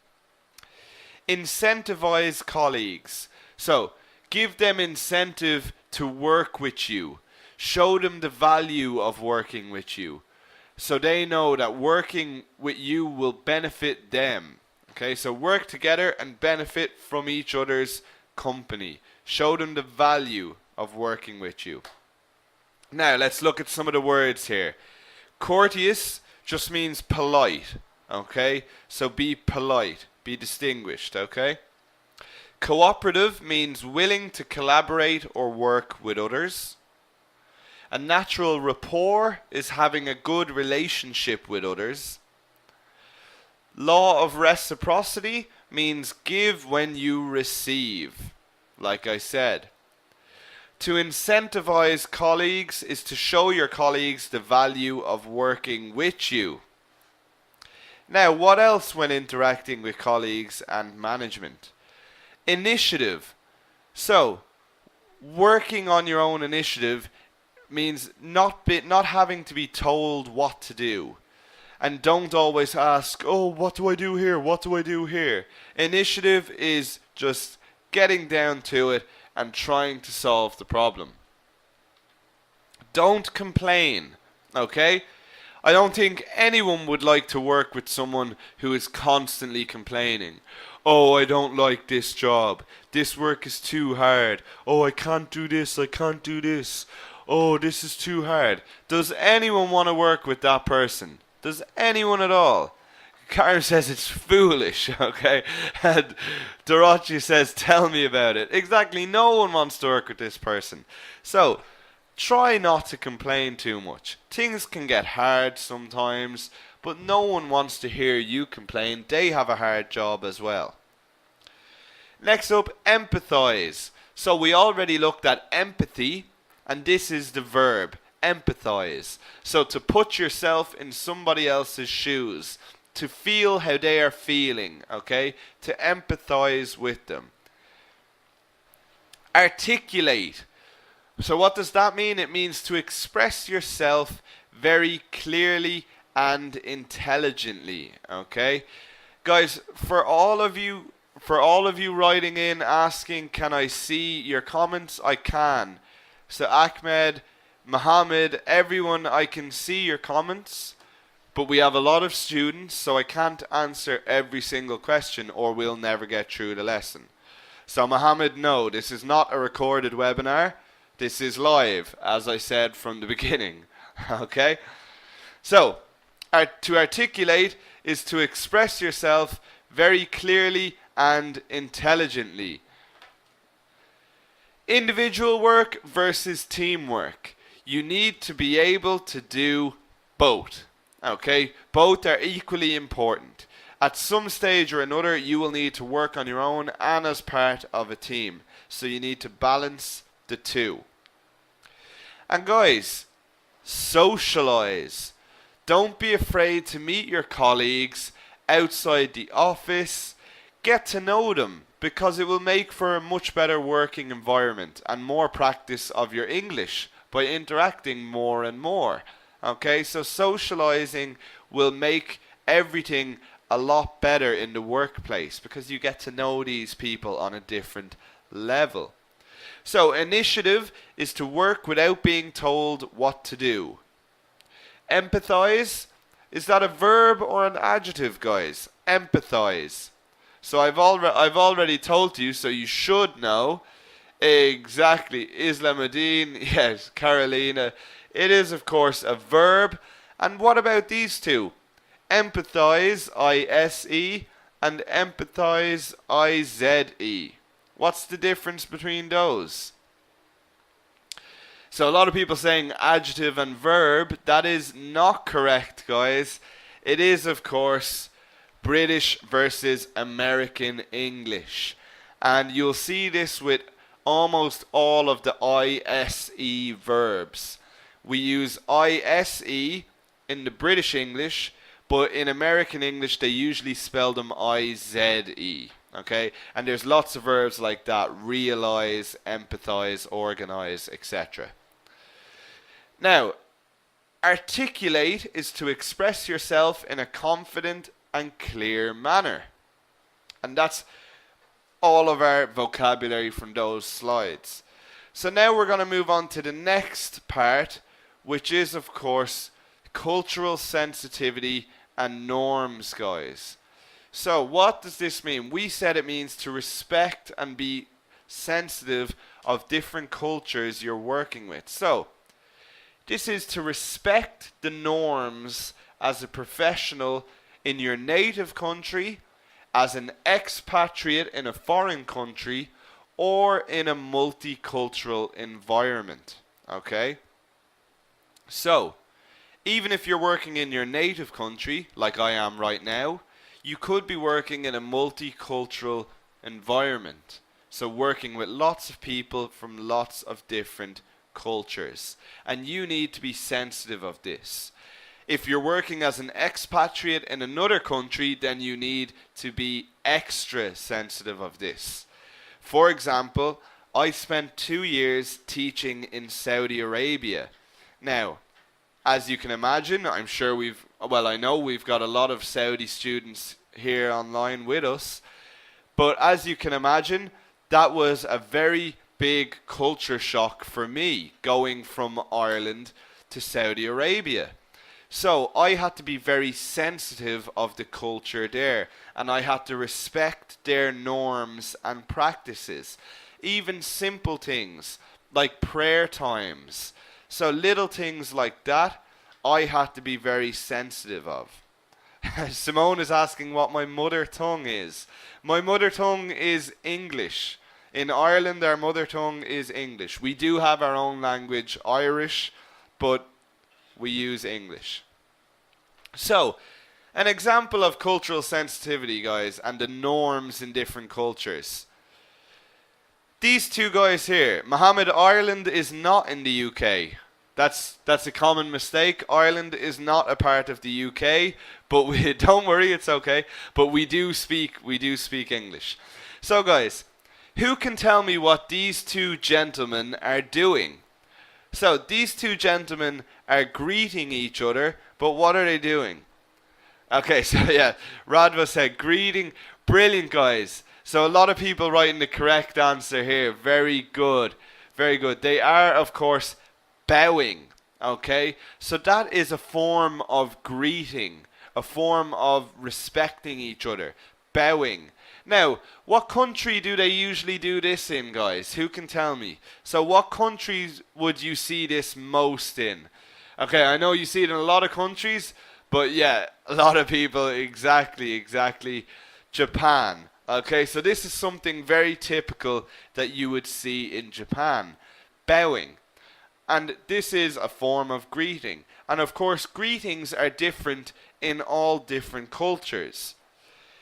Incentivize colleagues. So, give them incentive to work with you. Show them the value of working with you, so they know that working with you will benefit them. Okay, so work together and benefit from each other's company. Show them the value of working with you. Now, let's look at some of the words here. Courteous just means polite. Okay, so be polite, be distinguished. Okay. Cooperative means willing to collaborate or work with others. A natural rapport is having a good relationship with others. Law of reciprocity means give when you receive, like I said. To incentivize colleagues is to show your colleagues the value of working with you. Now, what else when interacting with colleagues and management? Initiative. So, working on your own initiative means not having to be told what to do. And don't always ask, oh, what do I do here? What do I do here? Initiative is just getting down to it and trying to solve the problem. Don't complain, okay? I don't think anyone would like to work with someone who is constantly complaining. Oh, I don't like this job. This work is too hard. Oh, I can't do this. I can't do this. Oh, this is too hard. Does anyone want to work with that person? Does anyone at all? Karen says it's foolish, okay? And Dorothy says, tell me about it. Exactly, no one wants to work with this person. So, try not to complain too much. Things can get hard sometimes, but no one wants to hear you complain. They have a hard job as well. Next up, empathize. So we already looked at empathy, and this is the verb, empathize. So to put yourself in somebody else's shoes, to feel how they are feeling, okay? To empathize with them. Articulate. So what does that mean? It means to express yourself very clearly and intelligently, okay? Guys, for all of you writing in asking, can I see your comments? I can. So Ahmed, Mohammed, everyone, I can see your comments, but we have a lot of students, so I can't answer every single question or we'll never get through the lesson. So Mohammed, no, this is not a recorded webinar. This is live, as I said from the beginning. Okay? So, to articulate is to express yourself very clearly and intelligently. Individual work versus teamwork. You need to be able to do both. Okay? Both are equally important. At some stage or another, you will need to work on your own and as part of a team. So you need to balance the two. And guys, socialize. Don't be afraid to meet your colleagues outside the office. Get to know them, because it will make for a much better working environment and more practice of your English by interacting more and more. Okay, so socializing will make everything a lot better in the workplace because you get to know these people on a different level. So initiative is to work without being told what to do. Empathize, is that a verb or an adjective, guys? Empathize. So I've already told you, so you should know. Exactly, Islamuddin, yes, Carolina. It is, of course, a verb. And what about these two? Empathize, I-S-E, and empathize, I-Z-E. What's the difference between those? So a lot of people saying adjective and verb. That is not correct, guys. It is, of course, British versus American English. And you'll see this with almost all of the ISE verbs. We use ISE in the British English, but in American English they usually spell them IZE. Okay, and there's lots of verbs like that: realize, empathize, organize, etc. Now, articulate is to express yourself in a confident and clear manner. And that's all of our vocabulary from those slides. So now we're going to move on to the next part, which is, of course, cultural sensitivity and norms, guys. So what does this mean? We said it means to respect and be sensitive of different cultures you're working with. So this is to respect the norms as a professional in your native country, as an expatriate in a foreign country, or in a multicultural environment. Okay? So, even if you're working in your native country, like I am right now, you could be working in a multicultural environment. So working with lots of people from lots of different cultures. And you need to be sensitive of this. If you're working as an expatriate in another country, then you need to be extra sensitive of this. For example, I spent 2 years teaching in Saudi Arabia. Now, as you can imagine, I'm sure I know we've got a lot of Saudi students here online with us. But as you can imagine, that was a very big culture shock for me, going from Ireland to Saudi Arabia. So I had to be very sensitive of the culture there, and I had to respect their norms and practices. Even simple things like prayer times. So little things like that, I had to be very sensitive of. Simone is asking what my mother tongue is. My mother tongue is English. In Ireland, our mother tongue is English. We do have our own language, Irish, but we use English. So, an example of cultural sensitivity, guys, and the norms in different cultures. These two guys here, Mohammed, Ireland is not in the UK. That's a common mistake. Ireland is not a part of the UK, but don't worry, it's okay. But we do speak English. So, guys, who can tell me what these two gentlemen are doing? So these two gentlemen are greeting each other, but what are they doing? Okay, so yeah, Radva said greeting. Brilliant, guys. So a lot of people writing the correct answer here. Very good. Very good. They are, of course, bowing. Okay, so that is a form of greeting, a form of respecting each other. Bowing. Now, what country do they usually do this in, guys? Who can tell me? So what countries would you see this most in? Okay, I know you see it in a lot of countries, but yeah, a lot of people, exactly, Japan. Okay, so this is something very typical that you would see in Japan. Bowing. And this is a form of greeting. And of course, greetings are different in all different cultures.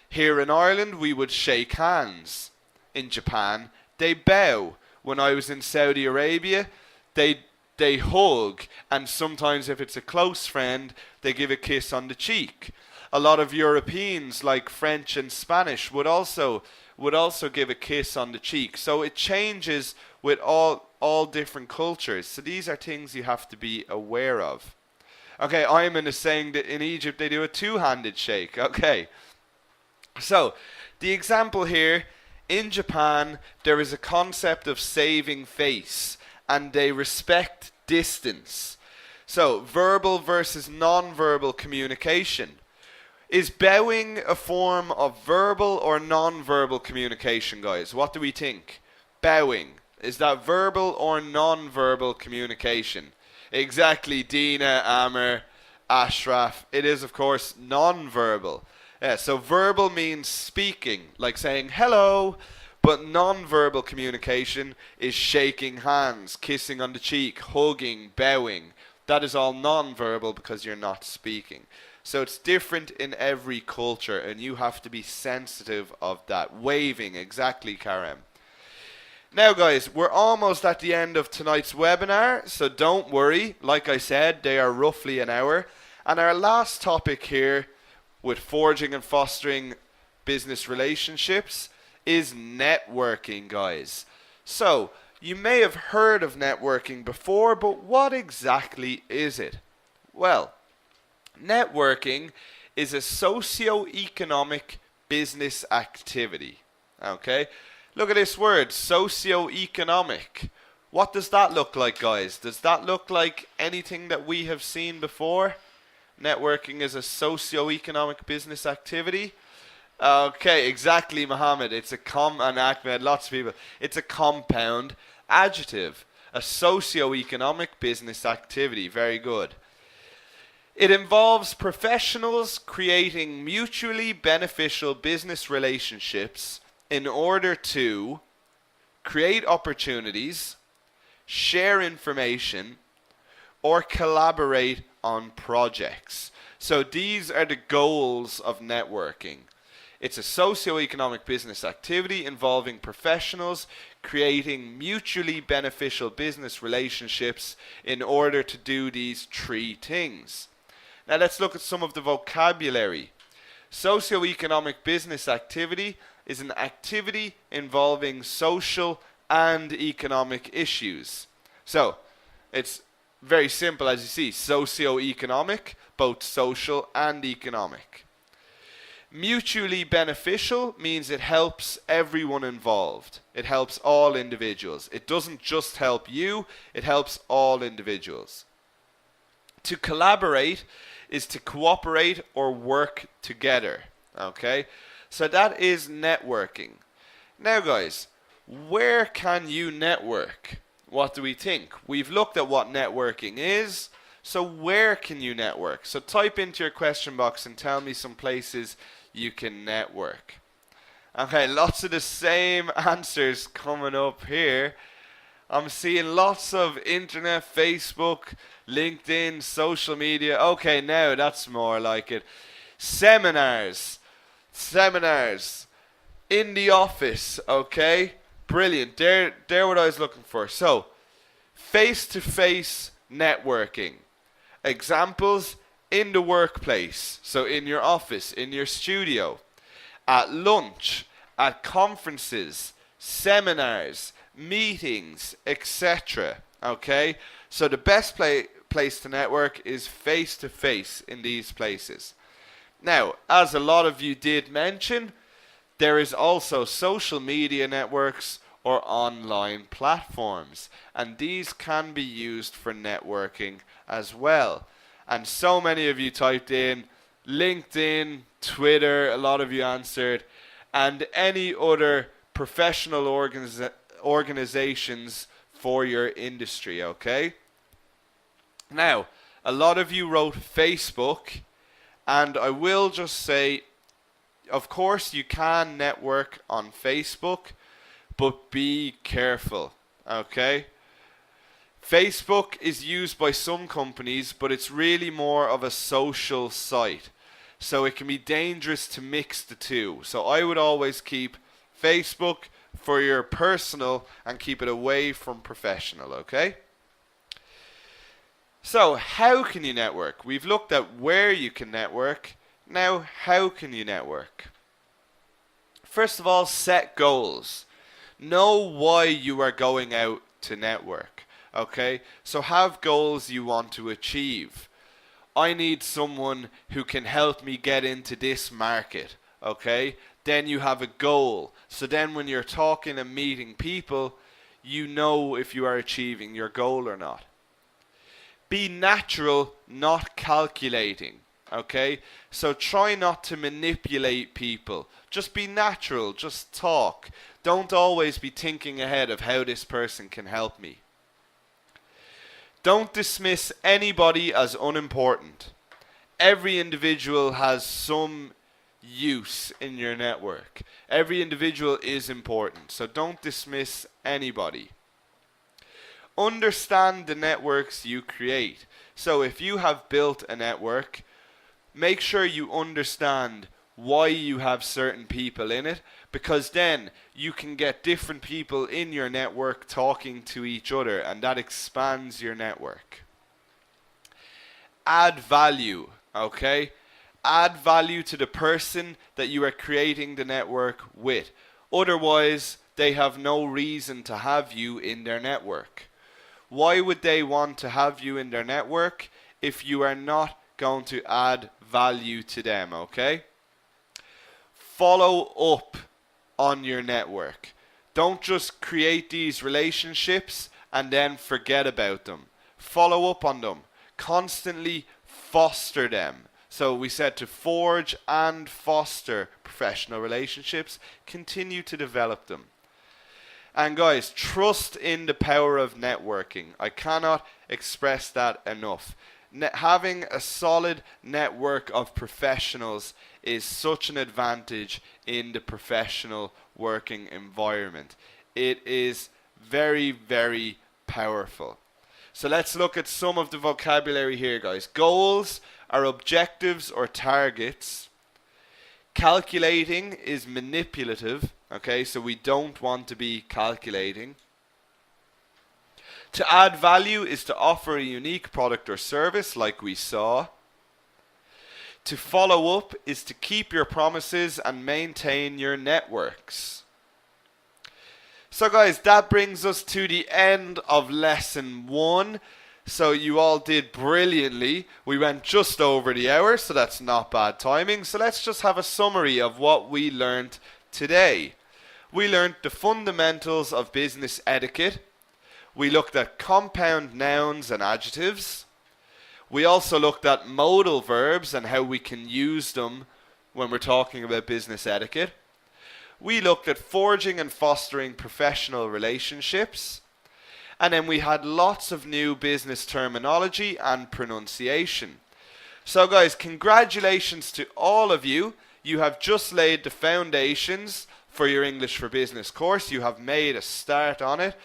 Here in Ireland, we would shake hands. In Japan, they bow. When I was in Saudi Arabia, they hug. And sometimes if it's a close friend, they give a kiss on the cheek. A lot of Europeans, like French and Spanish, would also give a kiss on the cheek. So it changes with all different cultures. So these are things you have to be aware of. Okay, Ayman is saying that in Egypt they do a two-handed shake. Okay. So, the example here, in Japan, there is a concept of saving face, and they respect distance. So, verbal versus non-verbal communication. Is bowing a form of verbal or non-verbal communication, guys? What do we think? Bowing. Is that verbal or non-verbal communication? Exactly, Dina, Amr, Ashraf. It is, of course, non-verbal. Yeah, so verbal means speaking, like saying hello, but non-verbal communication is shaking hands, kissing on the cheek, hugging, bowing. That is all non-verbal because you're not speaking. So it's different in every culture, and you have to be sensitive of that. Waving, exactly, Karam. Now guys, we're almost at the end of tonight's webinar, so don't worry. Like I said, they are roughly an hour. And our last topic here with forging and fostering business relationships is networking, guys. So, you may have heard of networking before, but what exactly is it? Well, networking is a socio-economic business activity. Okay? Look at this word, socio-economic. What does that look like, guys? Does that look like anything that we have seen before? Networking is a socio-economic business activity. Okay, exactly, Mohammed. It's a and Ahmed, lots of people. It's a compound adjective. A socio-economic business activity. Very good. It involves professionals creating mutually beneficial business relationships in order to create opportunities, share information, or collaborate on projects. So these are the goals of networking. It's a socio-economic business activity involving professionals creating mutually beneficial business relationships in order to do these three things. Now let's look at some of the vocabulary. Socio-economic business activity is an activity involving social and economic issues. So it's very simple, as you see, socio-economic, both social and economic. Mutually beneficial means it helps everyone involved. It helps all individuals. It doesn't just help you, it helps all individuals. To collaborate is to cooperate or work together. Okay? So that is networking. Now guys, where can you network? What do we think? We've looked at what networking is. So where can you network? So type into your question box and tell me some places you can network. Okay, lots of the same answers coming up here. I'm seeing lots of internet, Facebook, LinkedIn, social media. Okay, now that's more like it. Seminars. In the office, okay? Brilliant. They're what I was looking for. So, face-to-face networking. Examples: in the workplace, so in your office, in your studio, at lunch, at conferences, seminars, meetings, etc. Okay? So the best place to network is face-to-face in these places. Now, as a lot of you did mention, there is also social media networks or online platforms, and these can be used for networking as well. And so many of you typed in LinkedIn, Twitter, a lot of you answered, and any other professional organizations for your industry, okay? Now, a lot of you wrote Facebook, and I will just say, of course you can network on Facebook, but be careful, okay? Facebook is used by some companies, but it's really more of a social site. So it can be dangerous to mix the two. So I would always keep Facebook for your personal and keep it away from professional, okay? So how can you network? We've looked at where you can network. Now, how can you network? First of all, set goals. Know why you are going out to network. Okay, so have goals you want to achieve. I need someone who can help me get into this market. Okay, then you have a goal. So then when you're talking and meeting people, you know if you are achieving your goal or not. Be natural, not calculating. Okay, so try not to manipulate people. Just be natural, just talk. Don't always be thinking ahead of how this person can help me. Don't dismiss anybody as unimportant. Every individual has some use in your network. Every individual is important, so don't dismiss anybody. Understand the networks you create. So if you have built a network, make sure you understand why you have certain people in it, because then you can get different people in your network talking to each other, and that expands your network. Add value, okay? Add value to the person that you are creating the network with. Otherwise, they have no reason to have you in their network. Why would they want to have you in their network if you are not going to add value to them, okay? Follow up on your network. Don't just create these relationships and then forget about them. Follow up on them. Constantly foster them. So we said to forge and foster professional relationships. Continue to develop them. And guys, trust in the power of networking. I cannot express that enough. Having a solid network of professionals is such an advantage in the professional working environment. It is very, very powerful. So let's look at some of the vocabulary here, guys. Goals are objectives or targets. Calculating is manipulative. Okay, so we don't want to be calculating. To add value is to offer a unique product or service, like we saw. To follow up is to keep your promises and maintain your networks. So guys, that brings us to the end of lesson 1. So you all did brilliantly. We went just over the hour, so that's not bad timing. So let's just have a summary of what we learned today. We learned the fundamentals of business etiquette. We looked at compound nouns and adjectives. We also looked at modal verbs and how we can use them when we're talking about business etiquette. We looked at forging and fostering professional relationships. And then we had lots of new business terminology and pronunciation. So guys, congratulations to all of you. You have just laid the foundations for your English for Business course. You have made a start on it.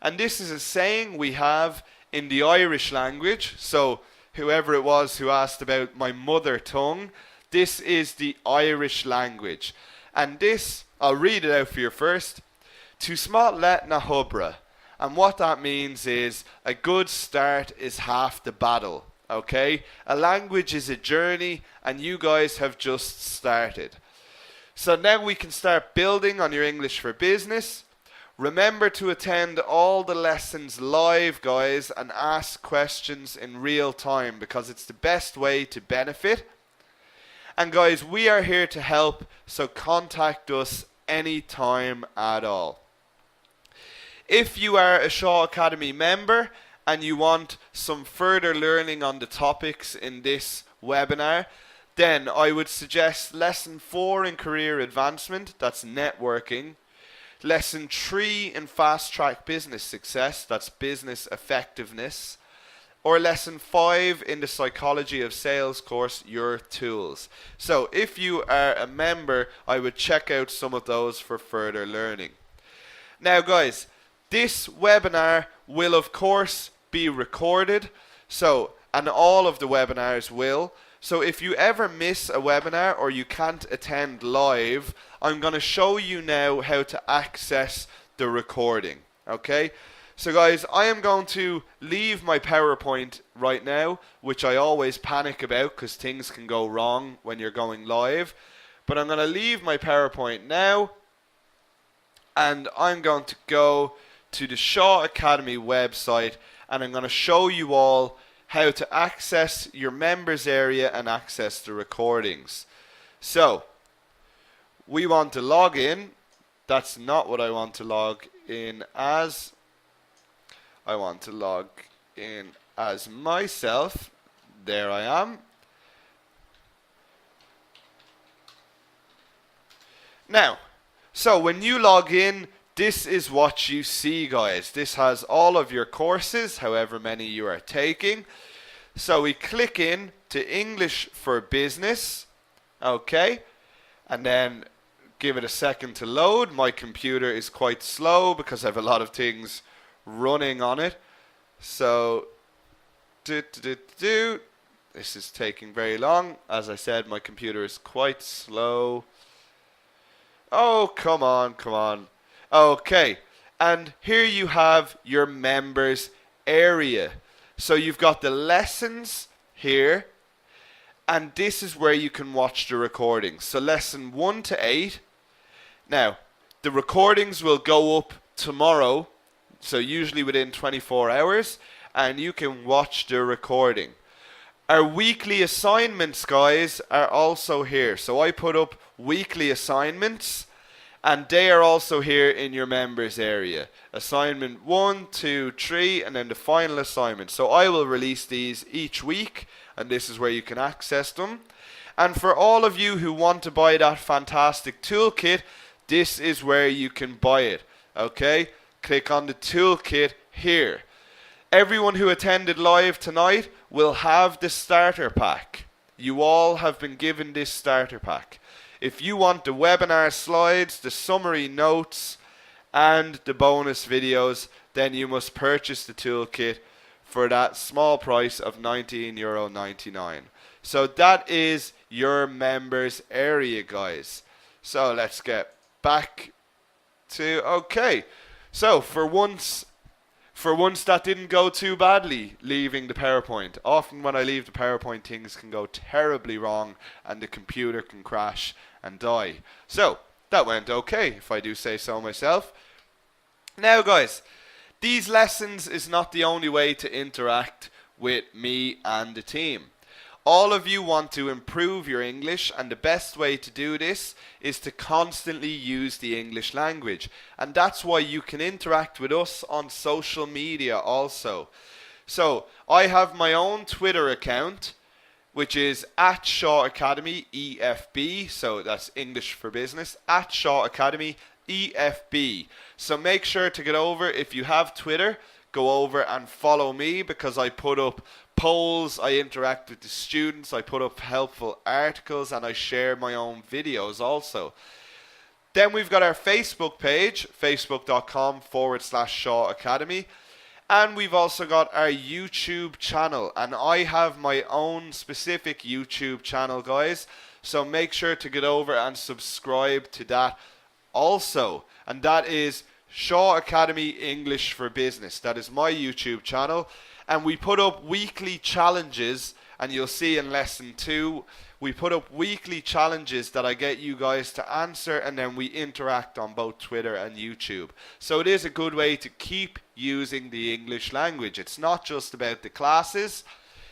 And this is a saying we have in the Irish language. So whoever it was who asked about my mother tongue, this is the Irish language. And this, I'll read it out for you first. Tu smát let na hubra. And what that means is a good start is half the battle. Okay? A language is a journey and you guys have just started. So now we can start building on your English for Business. Remember to attend all the lessons live, guys, and ask questions in real time because it's the best way to benefit. And guys, we are here to help, so contact us anytime at all. If you are a Shaw Academy member and you want some further learning on the topics in this webinar, then I would suggest lesson 4 in career advancement, that's networking. Lesson 3 in fast track business success, that's business effectiveness. Or lesson 5 in the psychology of sales course, your tools. So if you are a member, I would check out some of those for further learning. Now guys, this webinar will of course be recorded, and all of the webinars will. So if you ever miss a webinar or you can't attend live, I'm going to show you now how to access the recording. Okay? So guys, I am going to leave my PowerPoint right now, which I always panic about because things can go wrong when you're going live. But I'm going to leave my PowerPoint now, and I'm going to go to the Shaw Academy website, and I'm going to show you all how to access your members area and access the recordings. So, we want to log in. That's not what I want to log in as. I want to log in as myself. There I am. Now, so when you log in, this is what you see, guys. This has all of your courses, however many you are taking. So we click in to English for Business. Okay. And then give it a second to load. My computer is quite slow because I have a lot of things running on it. So, This is taking very long. As I said, my computer is quite slow. Oh, come on, come on. Okay, and here you have your members area. So you've got the lessons here, and this is where you can watch the recordings. So lesson 1 to 8. Now, the recordings will go up tomorrow, so usually within 24 hours, and you can watch the recording. Our weekly assignments, guys, are also here. So I put up weekly assignments, and they are also here in your members area. Assignment 1, 2, 3, and then the final assignment. So I will release these each week, and this is where you can access them. And for all of you who want to buy that fantastic toolkit, this is where you can buy it. Okay? Click on the toolkit here. Everyone who attended live tonight will have the starter pack. You all have been given this starter pack. If you want the webinar slides, the summary notes, and the bonus videos, then you must purchase the toolkit for that small price of €19.99. So that is your members area, guys. So let's get back to, okay. So for once that didn't go too badly, leaving the PowerPoint. Often when I leave the PowerPoint, things can go terribly wrong and the computer can crash and die. So that went okay, if I do say so myself. Now, guys, these lessons is not the only way to interact with me and the team. All of you want to improve your English, and the best way to do this is to constantly use the English language. And that's why you can interact with us on social media also. So I have my own Twitter account, which is at Shaw Academy EFB. So that's English for Business, at Shaw Academy EFB. So make sure to get over, if you have Twitter, go over and follow me, because I put up polls, I interact with the students, I put up helpful articles, and I share my own videos also. Then we've got our Facebook page, facebook.com/Shaw Academy. And we've also got our YouTube channel. And I have my own specific YouTube channel, guys. So make sure to get over and subscribe to that also. And that is Shaw Academy English for Business. That is my YouTube channel. And we put up weekly challenges, and you'll see in lesson 2, we put up weekly challenges that I get you guys to answer, and then we interact on both Twitter and YouTube. So it is a good way to keep using the English language. It's not just about the classes,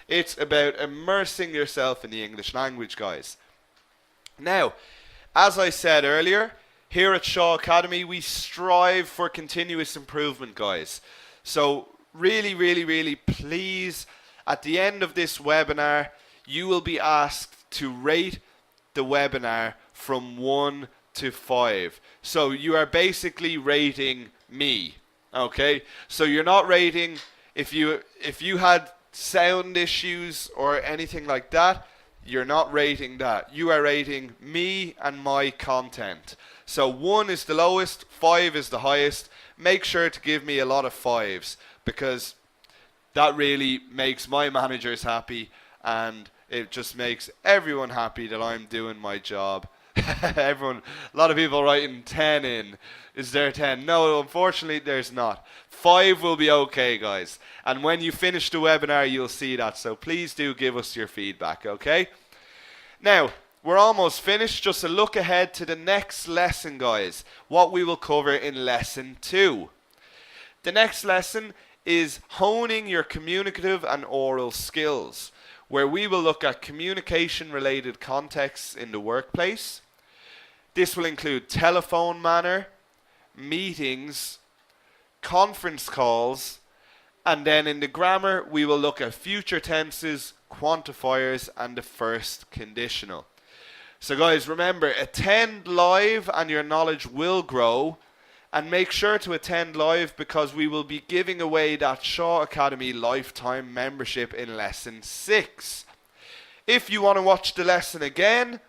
it's about immersing yourself in the English language, guys. Now, as I said earlier, here at Shaw Academy, we strive for continuous improvement, guys. So really, please, at the end of this webinar, you will be asked to rate the webinar from 1 to 5. So you are basically rating me, okay? So you're not rating, if you had sound issues or anything like that, you're not rating that. You are rating me and my content. So 1 is the lowest, 5 is the highest. Make sure to give me a lot of 5s, because that really makes my managers happy, and it just makes everyone happy that I'm doing my job. A lot of people writing 10 in. Is there 10? No, unfortunately there's not. 5 will be okay, guys. And when you finish the webinar, you'll see that. So please do give us your feedback, okay? Now, we're almost finished. Just a look ahead to the next lesson, guys. What we will cover in lesson 2. The next lesson is honing your communicative and oral skills, where we will look at communication-related contexts in the workplace. This will include telephone manner, meetings, conference calls, and then in the grammar, we will look at future tenses, quantifiers, and the first conditional. So guys, remember, attend live and your knowledge will grow. And make sure to attend live, because we will be giving away that Shaw Academy lifetime membership in lesson 6. If you want to watch the lesson again,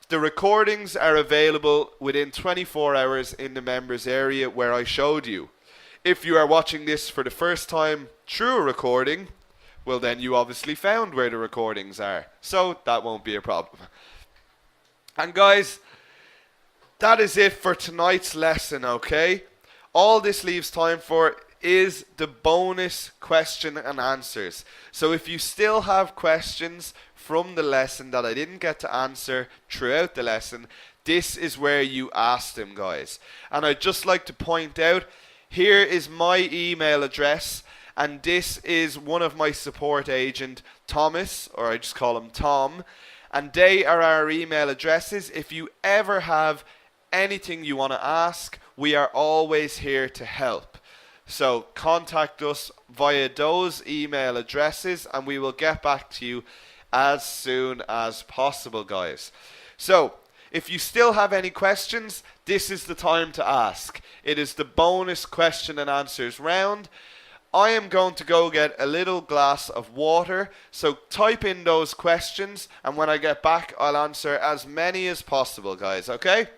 the recordings are available within 24 hours in the members area where I showed you. If you are watching this for the first time through a recording, well then you obviously found where the recordings are. So that won't be a problem. And guys, that is it for tonight's lesson, okay? All this leaves time for is the bonus question and answers. So if you still have questions from the lesson that I didn't get to answer throughout the lesson, this is where you ask them, guys. And I'd just like to point out, here is my email address, and this is one of my support agent, Thomas, or I just call him Tom, and they are our email addresses. If you ever have anything you want to ask, we are always here to help. So contact us via those email addresses and we will get back to you as soon as possible, guys. So if you still have any questions, this is the time to ask. It is the bonus question and answers round. I am going to go get a little glass of water, so type in those questions and when I get back I'll answer as many as possible, guys, okay?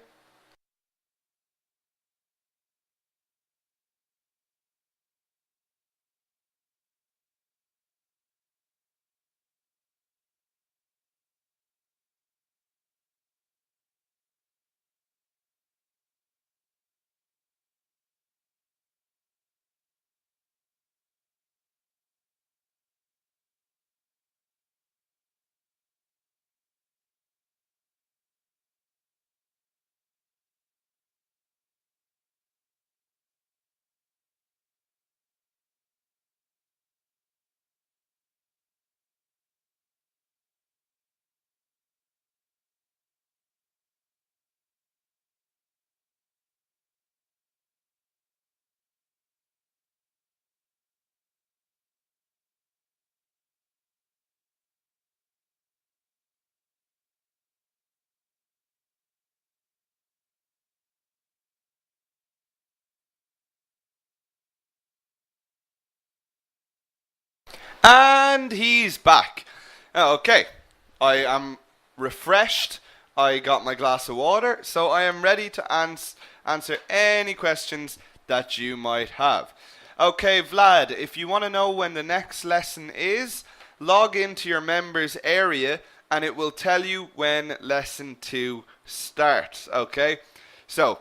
And he's back. Okay, I am refreshed. I got my glass of water, so I am ready to answer any questions that you might have. Okay, Vlad, if you want to know when the next lesson is, log into your members area and it will tell you when lesson 2 starts. Okay, so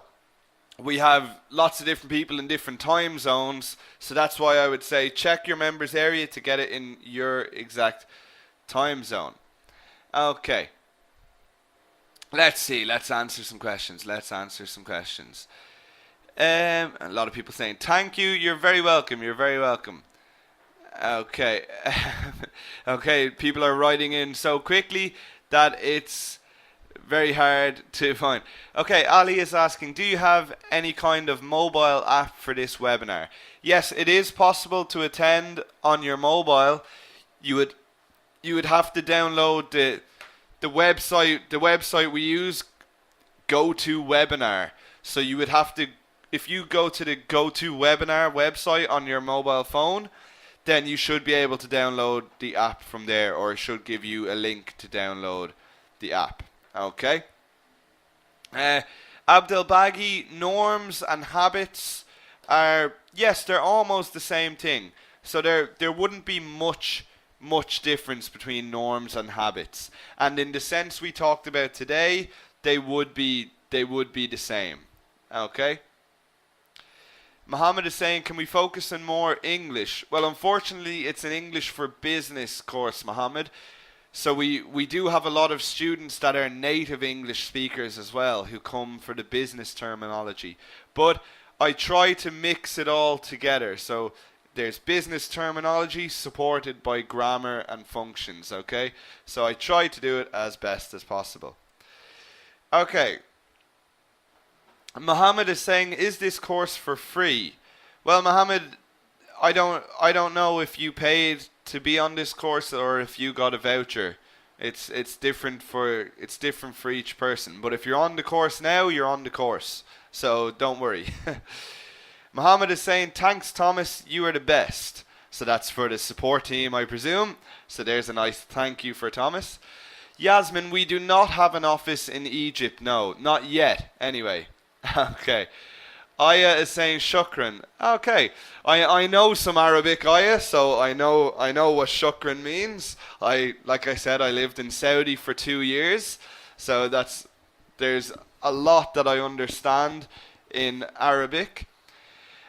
we have lots of different people in different time zones, so that's why I would say check your members area to get it in your exact time zone. Okay, let's see, let's answer some questions. A lot of people saying thank you, you're very welcome, Okay. Okay, people are writing in so quickly that it's very hard to find. Okay, Ali is asking, do you have any kind of mobile app for this webinar? Yes, it is possible to attend on your mobile. You would have to download the website. The website we use, GoToWebinar. So you would have to, if you go to the GoToWebinar website on your mobile phone, then you should be able to download the app from there, or it should give you a link to download the app. Okay. Abdel Baghi, norms and habits are, yes, they're almost the same thing. So there wouldn't be much difference between norms and habits. And in the sense we talked about today, they would be the same. Okay. Mohammed is saying, can we focus on more English? Well, unfortunately, it's an English for business course, Mohammed. So we do have a lot of students that are native English speakers as well, who come for the business terminology. But I try to mix it all together. So there's business terminology supported by grammar and functions, okay? So I try to do it as best as possible. Okay. Mohammed is saying, is this course for free? Well, Mohammed, I don't know if you paid to be on this course or if you got a voucher. It's different for each person. But if you're on the course now, you're on the course. So don't worry. Mohammed is saying, thanks Thomas, you are the best. So that's for the support team, I presume. So there's a nice thank you for Thomas. Yasmin, we do not have an office in Egypt. No, not yet. Anyway. Okay. Aya is saying shukran. Okay, I know some Arabic, Aya, so I know what shukran means. Like I said, I lived in Saudi for 2 years, so there's a lot that I understand in Arabic.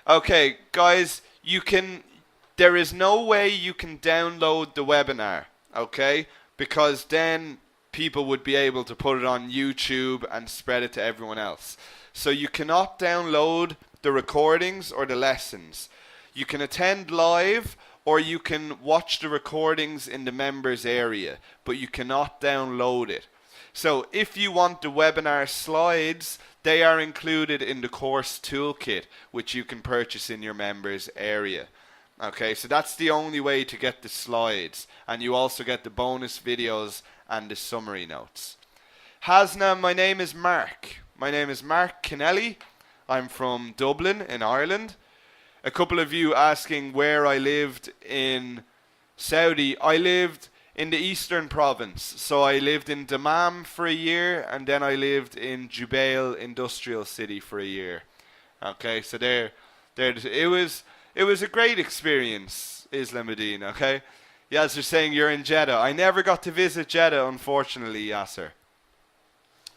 Okay, guys, there is no way you can download the webinar, okay? Because then people would be able to put it on YouTube and spread it to everyone else. So you cannot download the recordings or the lessons. You can attend live or you can watch the recordings in the members area, but you cannot download it. So if you want the webinar slides, they are included in the course toolkit, which you can purchase in your members area. Okay, so that's the only way to get the slides. And you also get the bonus videos and the summary notes. Hasna, my name is Mark. My name is Mark Kennelly. I'm from Dublin in Ireland. A couple of you asking where I lived in Saudi. I lived in the eastern province. So I lived in Dammam for a year, and then I lived in Jubail Industrial City for a year. Okay, so it was a great experience, Islamuddin, okay? Yasser saying you're in Jeddah. I never got to visit Jeddah, unfortunately, Yasser.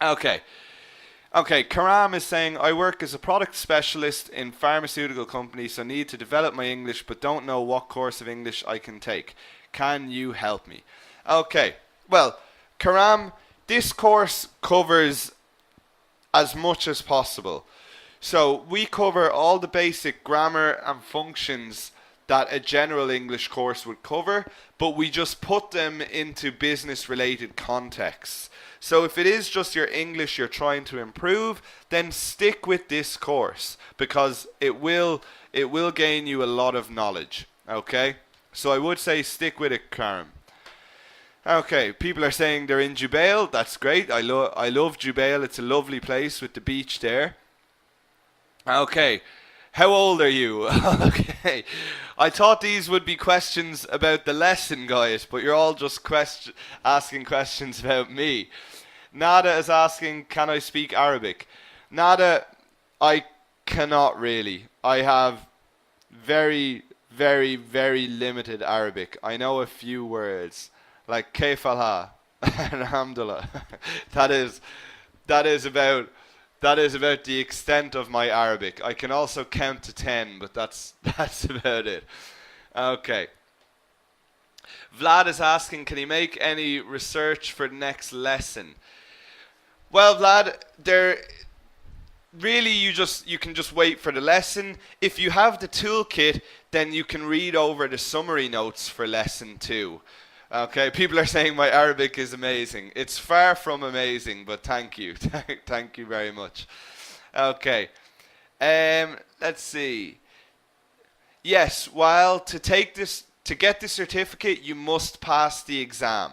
Okay, Karam is saying, I work as a product specialist in pharmaceutical company, so need to develop my English, but don't know what course of English I can take. Can you help me? Okay, well, Karam, this course covers as much as possible. So we cover all the basic grammar and functions that a general English course would cover, but we just put them into business related contexts. So if it is just your English you're trying to improve, then stick with this course because it will gain you a lot of knowledge. Okay? So I would say stick with it, Karam. Okay, people are saying they're in Jubail. That's great. I love Jubail. It's a lovely place with the beach there. Okay, how old are you? Okay, I thought these would be questions about the lesson, guys, but you're all just asking questions about me. Nada is asking, can I speak Arabic? Nada, I cannot really. I have very, very, very limited Arabic. I know a few words, like Kayf al-ha, Alhamdulillah. That is about the extent of my Arabic. I can also count to 10, but that's about it. Okay. Vlad is asking, can he make any research for the next lesson? Well, Vlad, you can just wait for the lesson. If you have the toolkit, then you can read over the summary notes for lesson 2. Okay, people are saying my Arabic is amazing. It's far from amazing, but thank you. Thank you very much. Okay. Let's see. Yes, while to get the certificate, you must pass the exam.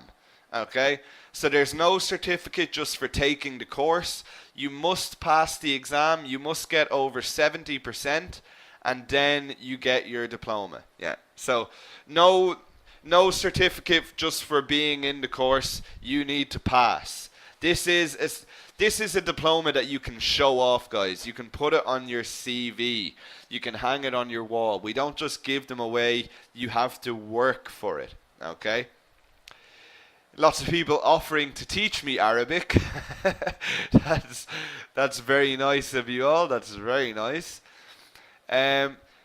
Okay? So there's no certificate just for taking the course. You must pass the exam. You must get over 70%, and then you get your diploma. Yeah. So no certificate just for being in the course. You need to pass. This is a diploma that you can show off, guys. You can put it on your CV. You can hang it on your wall. We don't just give them away. You have to work for it. Okay? Lots of people offering to teach me Arabic. That's very nice of you all. That's very nice.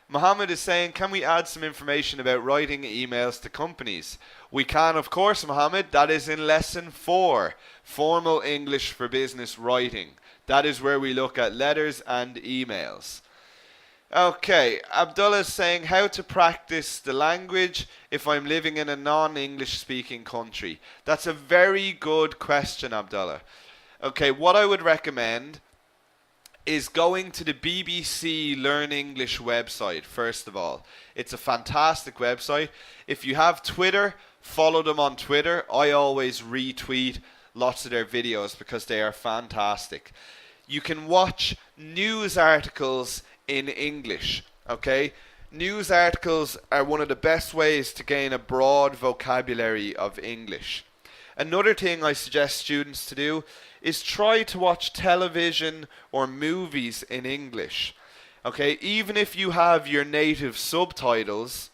Mohammed is saying, can we add some information about writing emails to companies? We can, of course, Mohammed. That is in lesson 4, Formal English for Business Writing. That is where we look at letters and emails. Okay, Abdullah is saying, how to practice the language if I'm living in a non-English speaking country? That's a very good question, Abdullah. Okay, what I would recommend is going to the BBC Learn English website, first of all. It's a fantastic website. If you have Twitter, follow them on Twitter. I always retweet lots of their videos because they are fantastic. You can watch news articles in English, okay? News articles are one of the best ways to gain a broad vocabulary of English. Another thing I suggest students to do is try to watch television or movies in English. Okay, even if you have your native subtitles,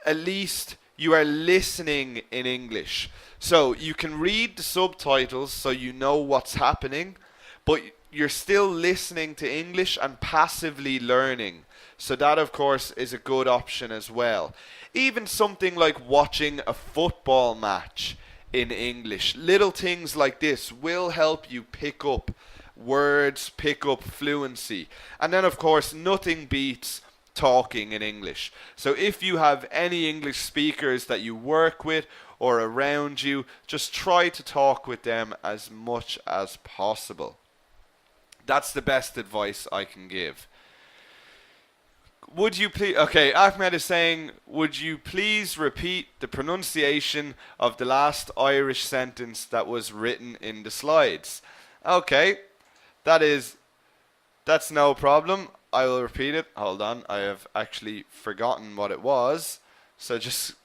at least you are listening in English. So you can read the subtitles so you know what's happening, but you're still listening to English and passively learning. So that, of course, is a good option as well. Even something like watching a football match in English. Little things like this will help you pick up words, pick up fluency. And then, of course, nothing beats talking in English. So if you have any English speakers that you work with or around you, just try to talk with them as much as possible. That's the best advice I can give. Would you please, okay, Ahmed is saying, would you please repeat the pronunciation of the last Irish sentence that was written in the slides? Okay, that's no problem. I will repeat it. Hold on, I have actually forgotten what it was. So just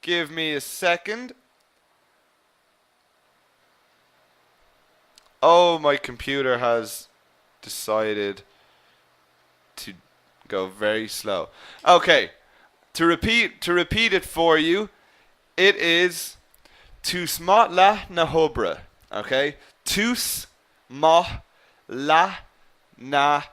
give me a second. Oh, my computer has decided to go very slow. Okay, to repeat it for you, it is Tus mot la na hobra. Okay, Tus mot la na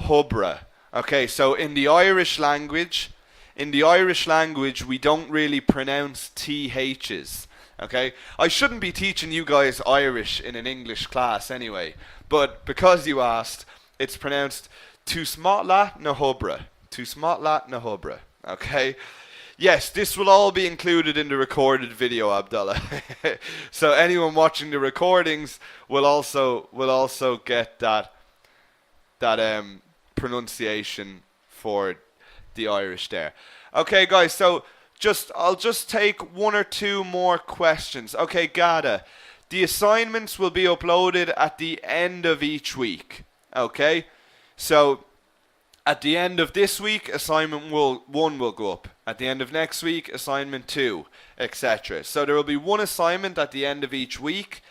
hobra. Okay, so in the Irish language, we don't really pronounce THs. Okay, I shouldn't be teaching you guys Irish in an English class anyway, but because you asked, it's pronounced Tus mot la na hobra. Tus mot la na hobra. Okay. Yes, this will all be included in the recorded video, Abdullah. So anyone watching the recordings will also get that pronunciation for the Irish there. Okay, guys. So I'll just take one or two more questions. Okay, Gada. The assignments will be uploaded at the end of each week. Okay? So at the end of this week, assignment 1 will go up. At the end of next week, assignment 2, etc. So there will be one assignment at the end of each week.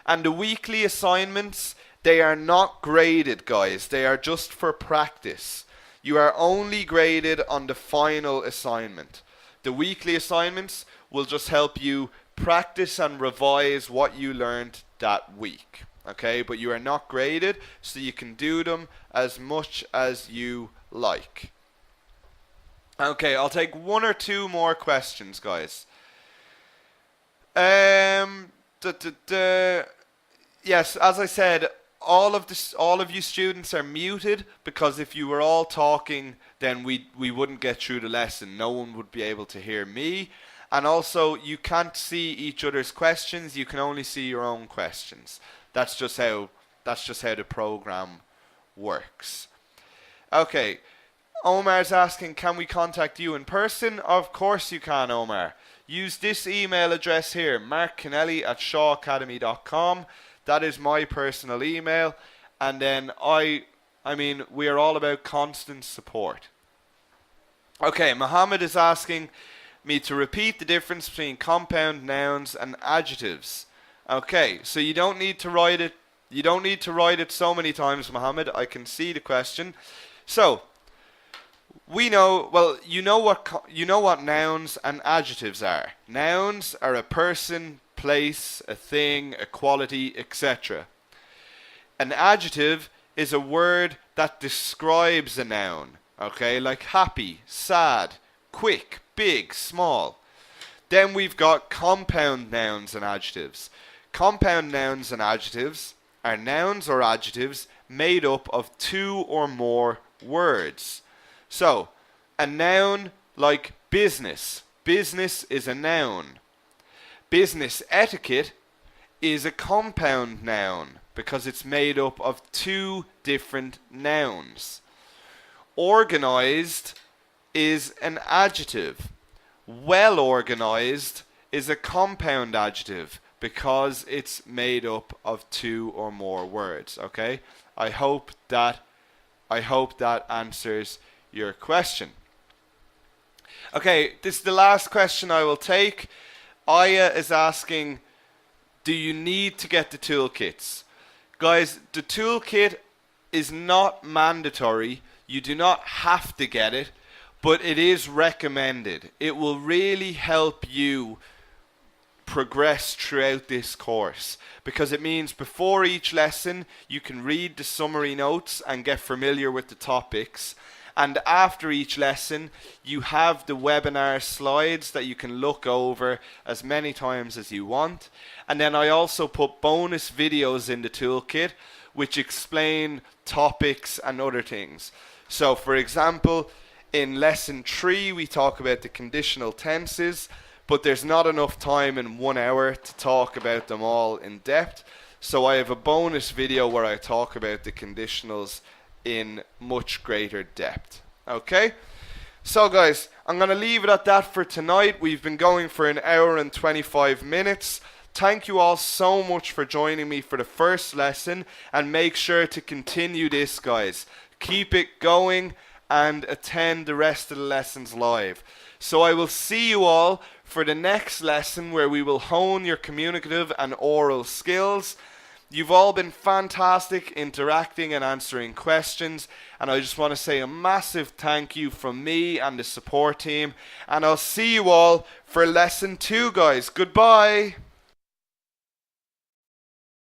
And the weekly assignments, they are not graded, guys. They are just for practice. You are only graded on the final assignment. The weekly assignments will just help you practice and revise what you learned that week. Okay, but you are not graded, so you can do them as much as you like. Okay, I'll take one or two more questions, guys. Yes, as I said, all of you students are muted, because if you were all talking, then we wouldn't get through the lesson. No one would be able to hear me. And also, you can't see each other's questions. You can only see your own questions. That's just how the program works. Okay, Omar's asking, can we contact you in person? Of course you can, Omar. Use this email address here, markkenelly@shawacademy.com. That is my personal email. And then we are all about constant support. Okay, Mohammed is asking me to repeat the difference between compound nouns and adjectives. Okay, so you don't need to write it. You don't need to write it so many times, Mohammed. I can see the question. So we know. Well, you know what nouns and adjectives are. Nouns are a person, place, a thing, a quality, etc. An adjective is a word that describes a noun. Okay, like happy, sad, quick, big, small. Then we've got compound nouns and adjectives. Compound nouns and adjectives are nouns or adjectives made up of 2 or more words. So, a noun like business. Business is a noun. Business etiquette is a compound noun because it's made up of 2 different nouns. Organized is an adjective. Well organized is a compound adjective because it's made up of 2 or more words. Okay? I hope that answers your question. Okay, this is the last question I will take. Aya is asking, do you need to get the toolkits? Guys, the toolkit is not mandatory. You do not have to get it, but it is recommended. It will really help you progress throughout this course, because it means before each lesson you can read the summary notes and get familiar with the topics, and after each lesson you have the webinar slides that you can look over as many times as you want. And then I also put bonus videos in the toolkit which explain topics and other things. So for example, in lesson 3 we talk about the conditional tenses, but there's not enough time in 1 hour to talk about them all in depth. So I have a bonus video where I talk about the conditionals in much greater depth. Okay? So guys, I'm going to leave it at that for tonight. We've been going for 1 hour and 25 minutes. Thank you all so much for joining me for the first lesson, and make sure to continue this, guys. Keep it going and attend the rest of the lessons live. So I will see you all for the next lesson, where we will hone your communicative and oral skills. You've all been fantastic interacting and answering questions, and I just want to say a massive thank you from me and the support team, and I'll see you all for lesson 2, guys. Goodbye.